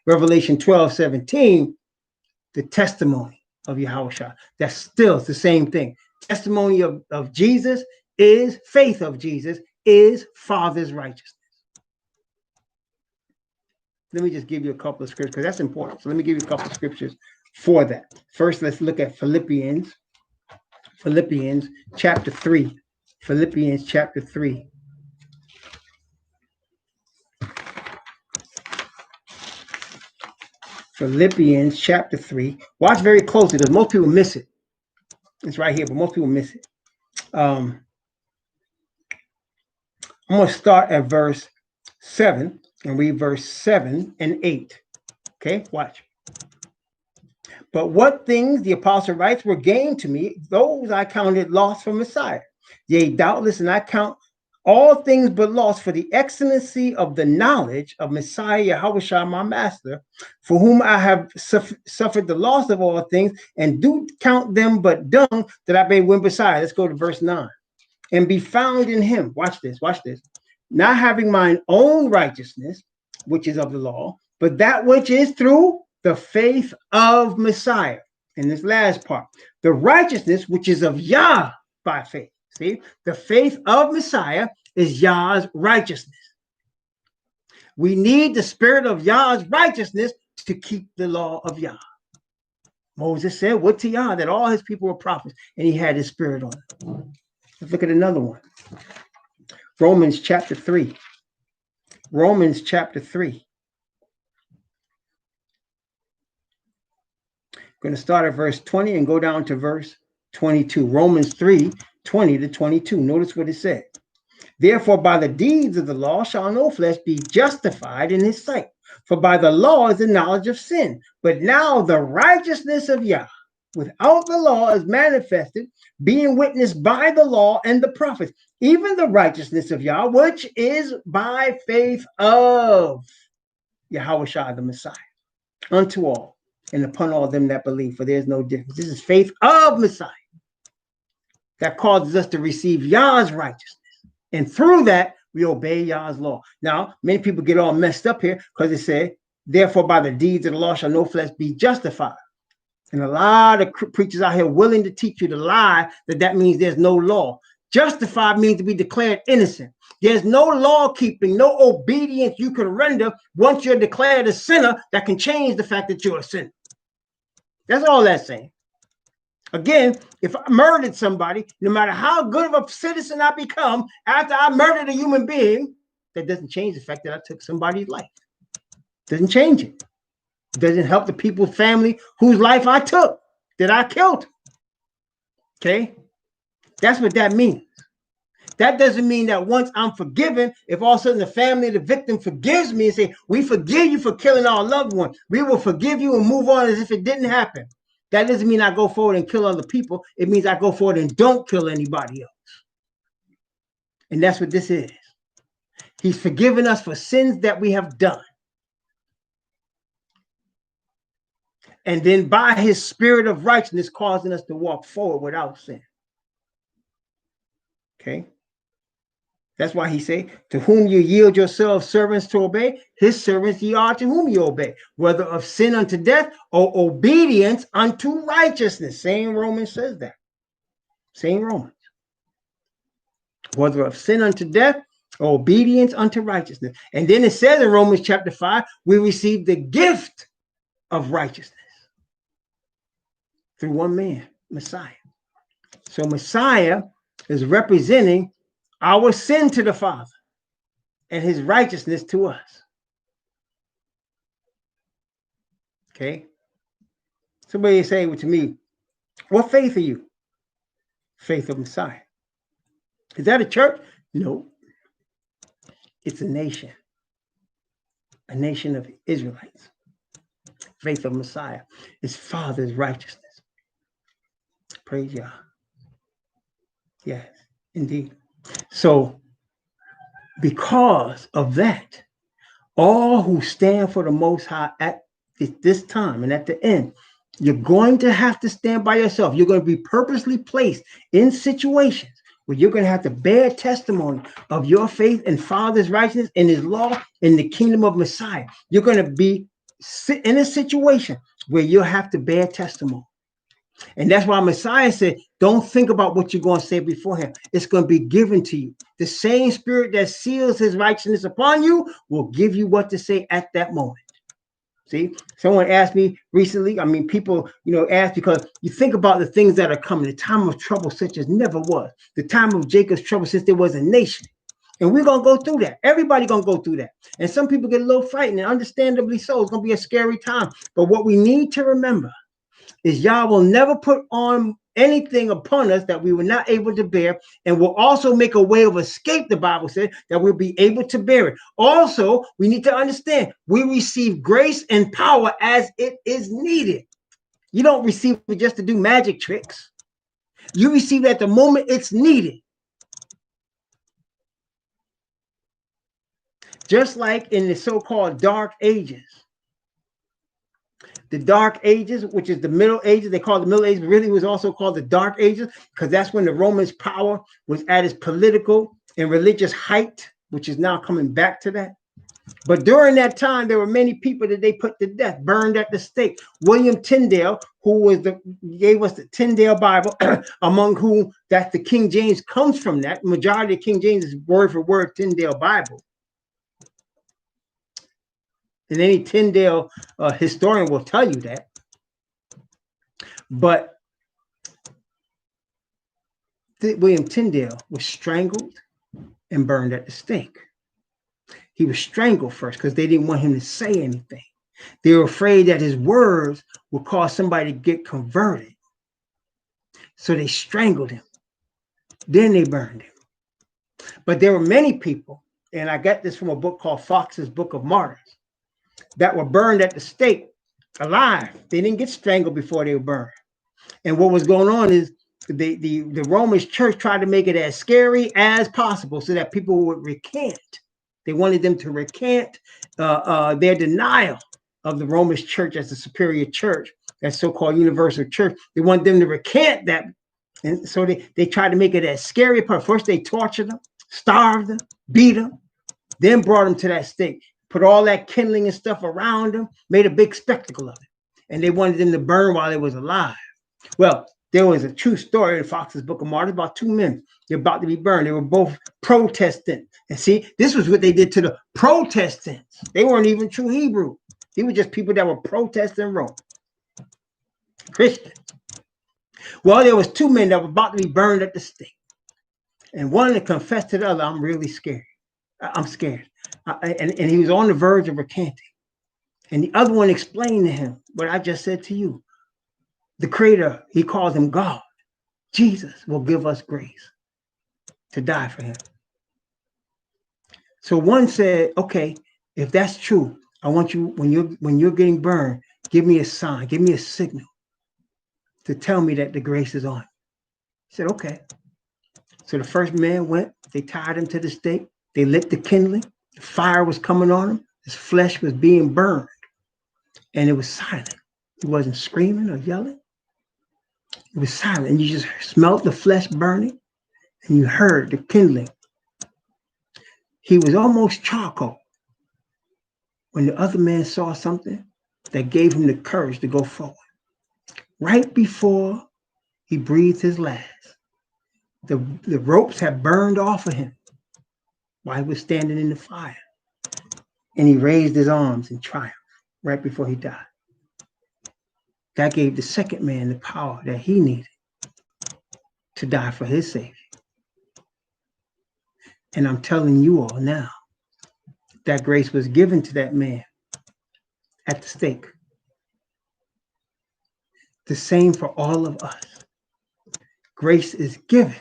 Revelation 12:17, the testimony of Yahushua. That's still the same thing. Testimony of Jesus is faith of Jesus, is Father's righteousness. Let me just give you a couple of scriptures, because that's important. So let me give you a couple of scriptures for that. First, let's look at Philippians chapter 3. Philippians chapter 3. Philippians chapter 3. Watch very closely, because most people miss it. It's right here, but most people miss it. I'm going to start at verse 7 and read verse 7 and 8. Okay, watch. But what things, the apostle writes, were gained to me, those I counted loss for Messiah. Yea, doubtless, and I count all things but loss for the excellency of the knowledge of Messiah Yahushua, my master, for whom I have suffered the loss of all things, and do count them but dung, that I may win Messiah. Let's go to verse 9. And be found in him. Watch this. Not having mine own righteousness, which is of the law, but that which is through the faith of Messiah. And this last part, the righteousness which is of Yah by faith. See, the faith of Messiah is Yah's righteousness. We need the spirit of Yah's righteousness to keep the law of Yah. Moses said, would to Yah that all his people were prophets, and he had his spirit on them. Let's look at another one. Romans chapter 3. Romans chapter 3. I'm going to start at verse 20 and go down to verse 22. Romans 3, 20 to 22. Notice what it said. Therefore, by the deeds of the law shall no flesh be justified in his sight. For by the law is the knowledge of sin. But now the righteousness of Yah without the law is manifested, being witnessed by the law and the prophets, even the righteousness of Yah, which is by faith of Yahushua the Messiah, unto all, and upon all them that believe, for there is no difference. This is faith of Messiah that causes us to receive Yah's righteousness. And through that, we obey Yah's law. Now, many people get all messed up here because they say, therefore, by the deeds of the law shall no flesh be justified. And a lot of preachers out here willing to teach you the lie that means there's no law. Justified means to be declared innocent. There's no law keeping, no obedience you can render once you're declared a sinner that can change the fact that you're a sinner. That's all that's saying. Again, if I murdered somebody, no matter how good of a citizen I become after I murdered a human being, that doesn't change the fact that I took somebody's life. Doesn't change it. Doesn't help the people's family whose life I took, that I killed. Okay? That's what that means. That doesn't mean that once I'm forgiven, if all of a sudden the family of the victim forgives me and say, we forgive you for killing our loved one, we will forgive you and move on as if it didn't happen. That doesn't mean I go forward and kill other people. It means I go forward and don't kill anybody else. And that's what this is. He's forgiven us for sins that we have done. And then by his spirit of righteousness, causing us to walk forward without sin. Okay? That's why he say, to whom you yield yourselves servants to obey, his servants ye are to whom you obey, whether of sin unto death or obedience unto righteousness. Same Romans says that. Same Romans. Whether of sin unto death or obedience unto righteousness. And then it says in Romans chapter 5, we receive the gift of righteousness through one man, Messiah. So Messiah is representing our sin to the Father and his righteousness to us. Okay? Somebody say to me, what faith are you? Faith of Messiah. Is that a church? No. It's a nation of Israelites. Faith of Messiah. His Father's righteousness. Praise Yah. Yes, indeed. So, because of that, all who stand for the Most High at this time and at the end, you're going to have to stand by yourself. You're going to be purposely placed in situations where you're going to have to bear testimony of your faith and Father's righteousness and his law in the kingdom of Messiah. You're going to be in a situation where you'll have to bear testimony. And that's why Messiah said, don't think about what you're going to say beforehand. It's going to be given to you. The same spirit that seals his righteousness upon you will give you what to say at that moment. See, someone asked me recently, people, ask because you think about the things that are coming, the time of trouble such as never was, the time of Jacob's trouble since there was a nation. And we're going to go through that. Everybody going to go through that. And some people get a little frightened, and understandably so. It's going to be a scary time. But what we need to remember is Yah will never put on anything upon us that we were not able to bear, and will also make a way of escape, the Bible said, that we'll be able to bear it. Also, we need to understand we receive grace and power as it is needed. You don't receive it just to do magic tricks. You receive it at the moment it's needed. Just like in the so-called Dark Ages. The Dark Ages, which is the Middle Ages, they call it the Middle Ages, but really was also called the Dark Ages, because that's when the Romans' power was at its political and religious height, which is now coming back to that. But during that time, there were many people that they put to death, burned at the stake. William Tyndale, who gave us the Tyndale Bible, among whom that the King James comes from that. The majority of King James is word for word Tyndale Bible. And any Tyndale historian will tell you that. But William Tyndale was strangled and burned at the stake. He was strangled first because they didn't want him to say anything. They were afraid that his words would cause somebody to get converted. So they strangled him. Then they burned him. But there were many people, and I got this from a book called Fox's Book of Martyrs, that were burned at the stake alive. They didn't get strangled before they were burned. And what was going on is the Roman church tried to make it as scary as possible so that people would recant. They wanted them to recant their denial of the Roman church as the superior church, that so-called universal church. They wanted them to recant that. And so they tried to make it as scary. First they tortured them, starved them, beat them, then brought them to that stake. Put all that kindling and stuff around them, made a big spectacle of it. And they wanted them to burn while they was alive. Well, there was a true story in Fox's Book of Martyrs about two men. They're about to be burned. They were both Protestant. And see, this was what they did to the Protestants. They weren't even true Hebrew. They were just people that were protesting Rome. Christians. Well, there was two men that were about to be burned at the stake. And one that confessed to the other, I'm really scared. I'm scared. And he was on the verge of recanting. And the other one explained to him what I just said to you. The Creator, he calls him God. Jesus will give us grace to die for him. So one said, okay, if that's true, I want you, when you're getting burned, give me a sign, give me a signal to tell me that the grace is on. He said, okay. So the first man went, they tied him to the stake, they lit the kindling, the fire was coming on him, his flesh was being burned, and it was silent. He wasn't screaming or yelling. It was silent, and you just smelled the flesh burning, and you heard the kindling. He was almost charcoal when the other man saw something that gave him the courage to go forward. Right before he breathed his last, the ropes had burned off of him while he was standing in the fire. And he raised his arms in triumph right before he died. That gave the second man the power that he needed to die for his Savior. And I'm telling you all now, that grace was given to that man at the stake. The same for all of us. Grace is given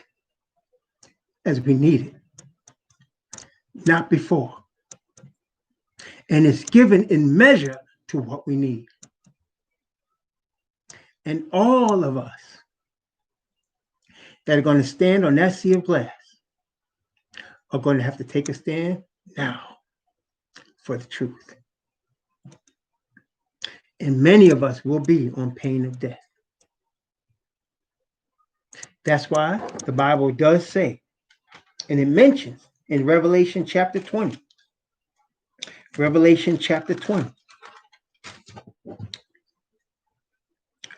as we need it, not before. And it's given in measure to what we need. And all of us that are going to stand on that sea of glass are going to have to take a stand now for the truth. And many of us will be on pain of death. That's why the Bible does say, and it mentions in Revelation chapter 20. Revelation chapter 20.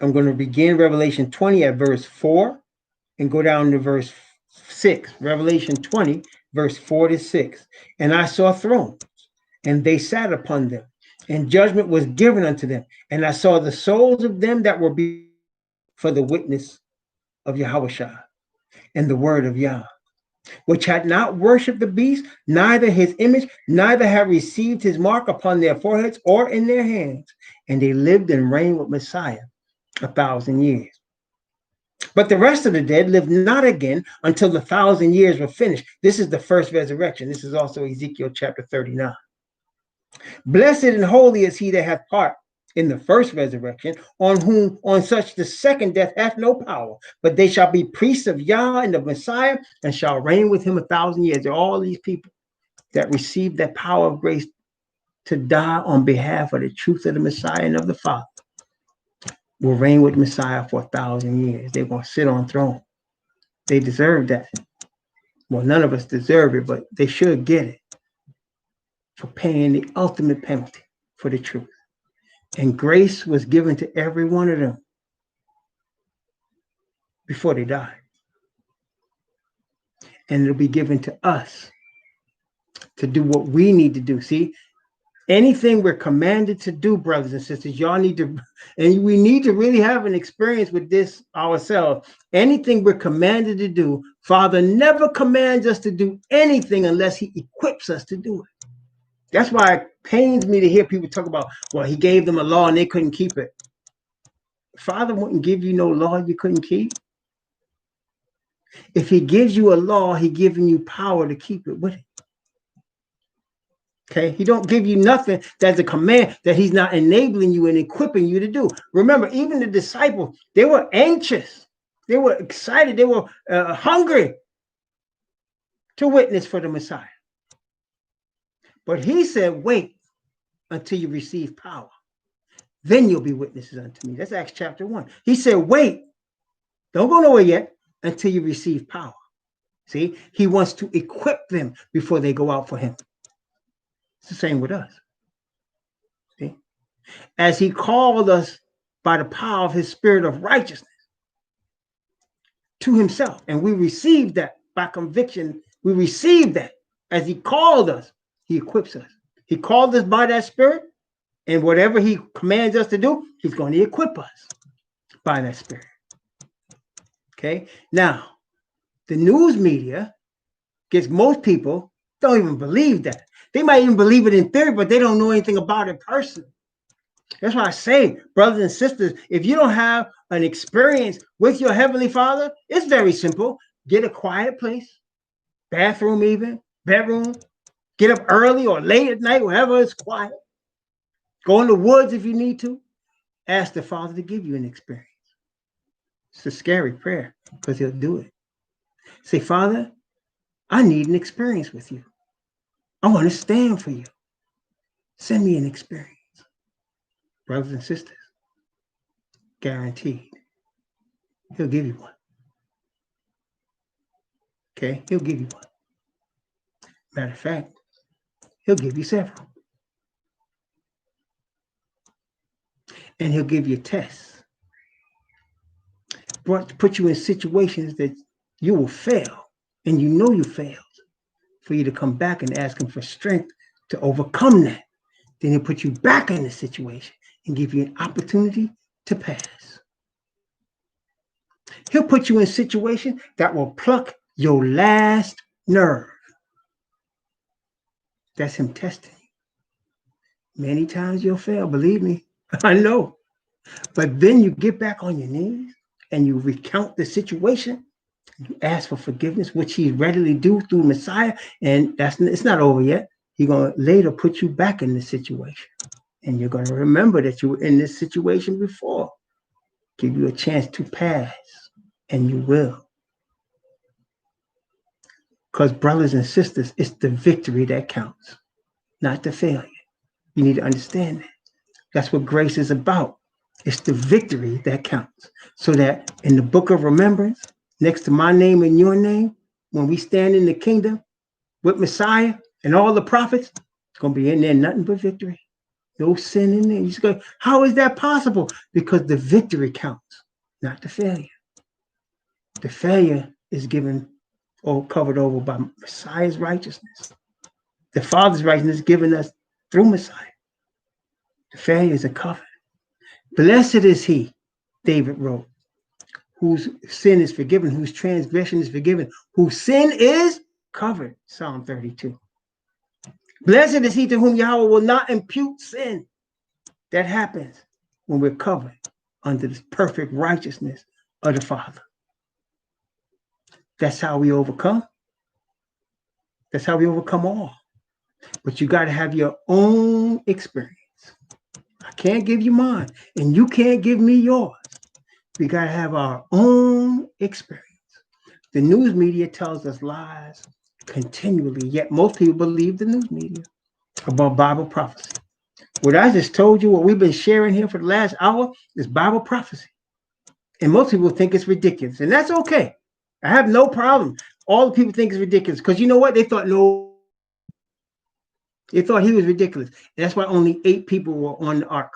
I'm going to begin Revelation 20 at verse 4 and go down to verse 6. Revelation 20, verse 4 to 6. And I saw thrones, and they sat upon them, and judgment was given unto them. And I saw the souls of them that were for the witness of Yahushua and the word of Yah, which had not worshipped the beast, neither his image, neither had received his mark upon their foreheads or in their hands. And they lived and reigned with Messiah 1,000 years. But the rest of the dead lived not again until the 1,000 years were finished. This is the first resurrection. This is also Ezekiel chapter 39. Blessed and holy is he that hath part in the first resurrection, on such the second death hath no power, but they shall be priests of Yah and of Messiah, and shall reign with him 1,000 years. There are all these people that received that power of grace to die on behalf of the truth of the Messiah and of the Father, will reign with Messiah for 1,000 years. They're going to sit on throne. They deserve that. Well, none of us deserve it, but they should get it for paying the ultimate penalty for the truth. And grace was given to every one of them before they died. And it'll be given to us to do what we need to do. See, anything we're commanded to do, brothers and sisters, y'all need to, and we need to really have an experience with this ourselves. Anything we're commanded to do, Father never commands us to do anything unless he equips us to do it. That's why it pains me to hear people talk about, well, he gave them a law and they couldn't keep it. Father wouldn't give you no law you couldn't keep. If he gives you a law, he's giving you power to keep it with him. Okay, he don't give you nothing that's a command that he's not enabling you and equipping you to do. Remember, even the disciples, they were anxious. They were excited. They were hungry to witness for the Messiah. But he said, wait until you receive power. Then you'll be witnesses unto me. That's Acts chapter 1. He said, wait, don't go nowhere yet until you receive power. See, he wants to equip them before they go out for him. It's the same with us. See? As he called us by the power of his spirit of righteousness to himself, and we received that by conviction. We received that as he called us. He equips us. He called us by that spirit, and whatever he commands us to do, he's going to equip us. by that Spirit. Okay? Now, the news media gets most people don't even believe that. They might even believe it in theory, but they don't know anything about it personally. That's why I say, brothers and sisters, if you don't have an experience with your Heavenly Father, it's very simple. Get a quiet place, bathroom even, bedroom, get up early or late at night, wherever it's quiet. Go in the woods if you need to. Ask the Father to give you an experience. It's a scary prayer because He'll do it. Say, Father, I need an experience with you. I want to stand for you. Send me an experience. Brothers and sisters, guaranteed, He'll give you one. Okay? He'll give you one. Matter of fact, He'll give you several. And He'll give you tests. Put you in situations that you will fail, and you know you failed, for you to come back and ask Him for strength to overcome that. Then He'll put you back in the situation and give you an opportunity to pass. He'll put you in a situation that will pluck your last nerve. That's Him testing you. Many times you'll fail, believe me. I know. But then you get back on your knees and you recount the situation. You ask for forgiveness, which He readily do through Messiah. And it's not over yet. He's going to later put you back in this situation. And you're going to remember that you were in this situation before. Give you a chance to pass. And you will. Because brothers and sisters, it's the victory that counts, not the failure. You need to understand that. That's what grace is about. It's the victory that counts. So that in the book of remembrance, next to my name and your name, when we stand in the kingdom with Messiah and all the prophets, it's going to be in there nothing but victory. No sin in there. You just go, how is that possible? Because the victory counts, not the failure. The failure is given or covered over by Messiah's righteousness. The Father's righteousness given us through Messiah. The failure is a covenant. Blessed is he, David wrote, whose sin is forgiven, whose transgression is forgiven, whose sin is covered, Psalm 32. Blessed is he to whom Yahweh will not impute sin. That happens when we're covered under the perfect righteousness of the Father. That's how we overcome. That's how we overcome all. But you got to have your own experience. I can't give you mine, and you can't give me yours. We got to have our own experience. The news media tells us lies continually, yet most people believe the news media about Bible prophecy. What I just told you, what we've been sharing here for the last hour, is Bible prophecy. And most people think it's ridiculous, and that's okay. I have no problem. All the people think it's ridiculous because you know what? They thought he was ridiculous. And that's why only 8 people were on the ark.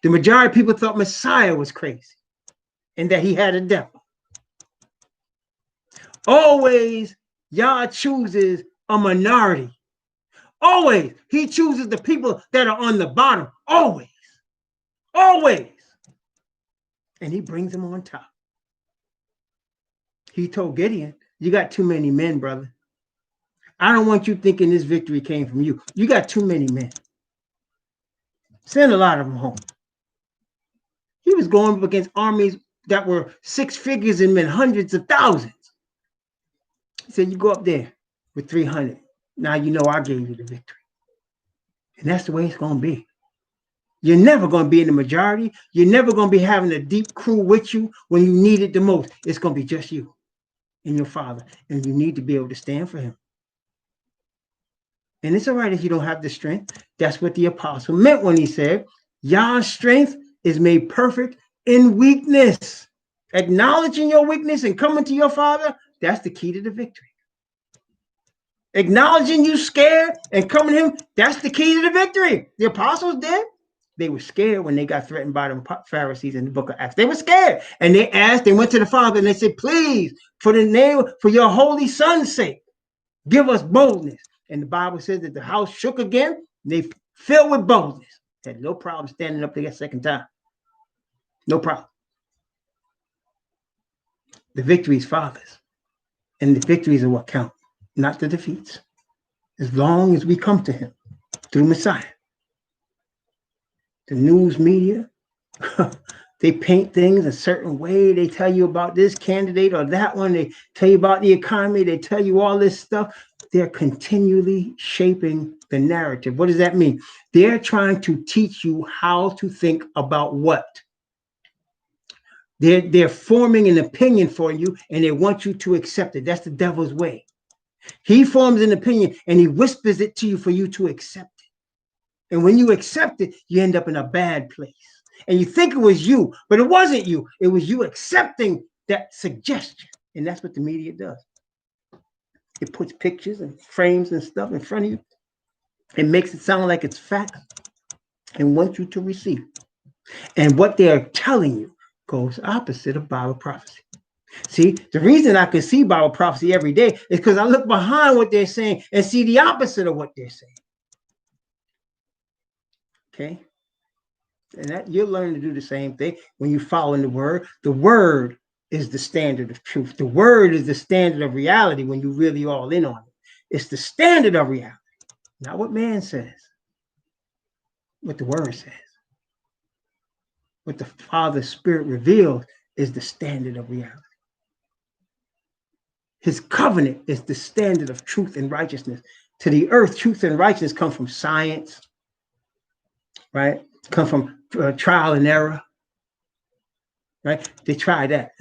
The majority of people thought Messiah was crazy and that he had a devil. Always, Yah chooses a minority. Always, he chooses the people that are on the bottom. Always. Always. And he brings them on top. He told Gideon, you got too many men, brother. I don't want you thinking this victory came from you. You got too many men. Send a lot of them home. He was going up against armies that were 6 figures and men, hundreds of thousands. He said, you go up there with 300. Now you know I gave you the victory. And that's the way it's going to be. You're never going to be in the majority. You're never going to be having a deep crew with you when you need it the most. It's going to be just you and your Father. And you need to be able to stand for him. And it's all right if you don't have the strength. That's what the apostle meant when he said, Yah's strength is made perfect in weakness. Acknowledging your weakness and coming to your Father, that's the key to the victory. Acknowledging you scared and coming to him, that's the key to the victory. The apostles did. They were scared when they got threatened by the Pharisees in the book of Acts. They were scared. And they went to the Father and they said, please, for your holy son's sake, give us boldness. And the Bible says that the house shook again. They filled with boldness. Had no problem standing up there a second time. No problem. The victory is Father's. And the victories are what count, not the defeats. As long as we come to him through Messiah. The news media, they paint things a certain way. They tell you about this candidate or that one. They tell you about the economy. They tell you all this stuff. They're continually shaping the narrative. What does that mean? They're trying to teach you how to think about what? They're forming an opinion for you, and they want you to accept it. That's the devil's way. He forms an opinion, and he whispers it to you for you to accept it. And when you accept it, you end up in a bad place. And you think it was you, but it wasn't you. It was you accepting that suggestion. And that's what the media does. It puts pictures and frames and stuff in front of you. It makes it sound like it's fact and wants you to receive. And what they're telling you goes opposite of Bible prophecy. See, the reason I can see Bible prophecy every day is because I look behind what they're saying and see the opposite of what they're saying. Okay? And that you'll learn to do the same thing when you follow in the word. The word is the standard of truth. The word is the standard of reality when you really all in on it. It's the standard of reality, not what man says, what the word says. What the Father's Spirit reveals is the standard of reality. His covenant is the standard of truth and righteousness. To the earth, truth and righteousness come from science, right? Come from trial and error, right? They try that.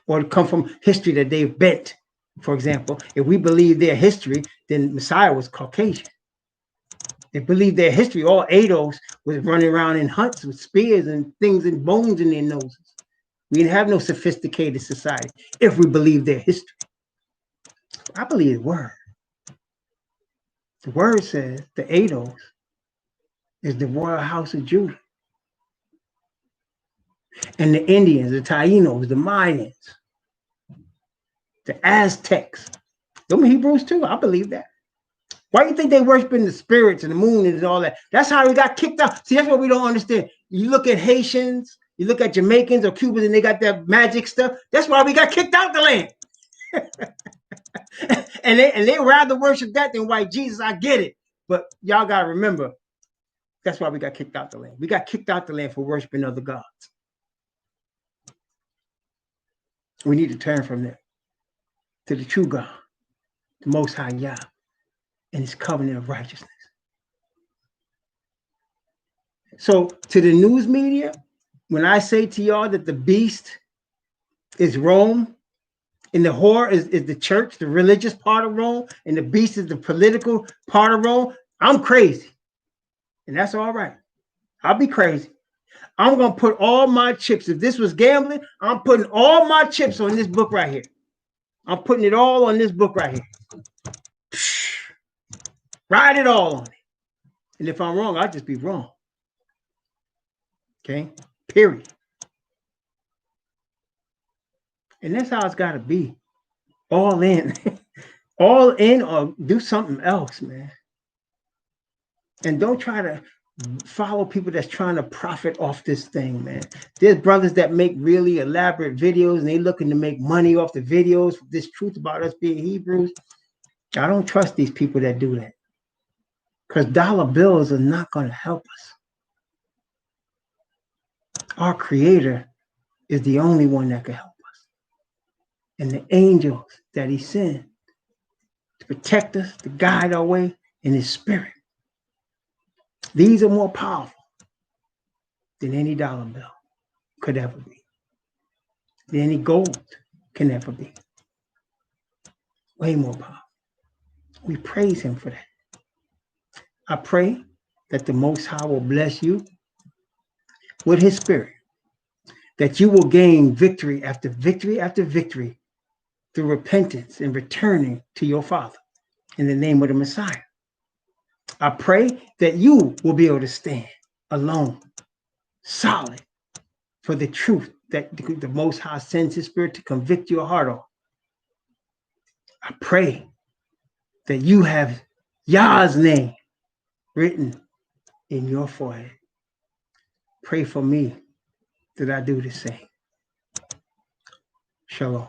Or come from history that they've bent. For example, if we believe their history, then Messiah was Caucasian. They believe their history, all ADOS was running around in huts with spears and things and bones in their noses. We didn't have no sophisticated society if we believe their history. I believe the word. The word says the ADOS is the royal house of Judah. And the Indians, the Taínos, the Mayans, the Aztecs, them Hebrews too. I believe that. Why do you think they worshiping the spirits and the moon and all that? That's how we got kicked out. See, that's what we don't understand. You look at Haitians, you look at Jamaicans or Cubans, and they got that magic stuff. That's why we got kicked out the land. and they rather worship that than white Jesus. I get it. But y'all got to remember, that's why we got kicked out the land. We got kicked out the land for worshiping other gods. We need to turn from that to the true God, the Most High Yah, and his covenant of righteousness. So to the news media, when I say to y'all that the beast is Rome, and the whore is the church, the religious part of Rome, and the beast is the political part of Rome, I'm crazy. And that's all right. I'll be crazy. I'm going to put all my chips. If this was gambling, I'm putting all my chips on this book right here. I'm putting it all on this book right here. Write it all on it. And if I'm wrong, I'll just be wrong. Okay? Period. And that's how it's got to be. All in. All in or do something else, man. And don't try to follow people that's trying to profit off this thing, man. There's brothers that make really elaborate videos and they looking to make money off the videos. This truth about us being Hebrews. I don't trust these people that do that. Because dollar bills are not going to help us. Our Creator is the only one that can help us. And the angels that he sent to protect us, to guide our way in his spirit. These are more powerful than any dollar bill could ever be. Than any gold can ever be. Way more powerful. We praise him for that. I pray that the Most High will bless you with his spirit, that you will gain victory after victory after victory through repentance and returning to your Father in the name of the Messiah. I pray that you will be able to stand alone, solid, for the truth that the Most High sends his spirit to convict your heart on. I pray that you have Yah's name written in your forehead. Pray for me that I do the same. Shalom.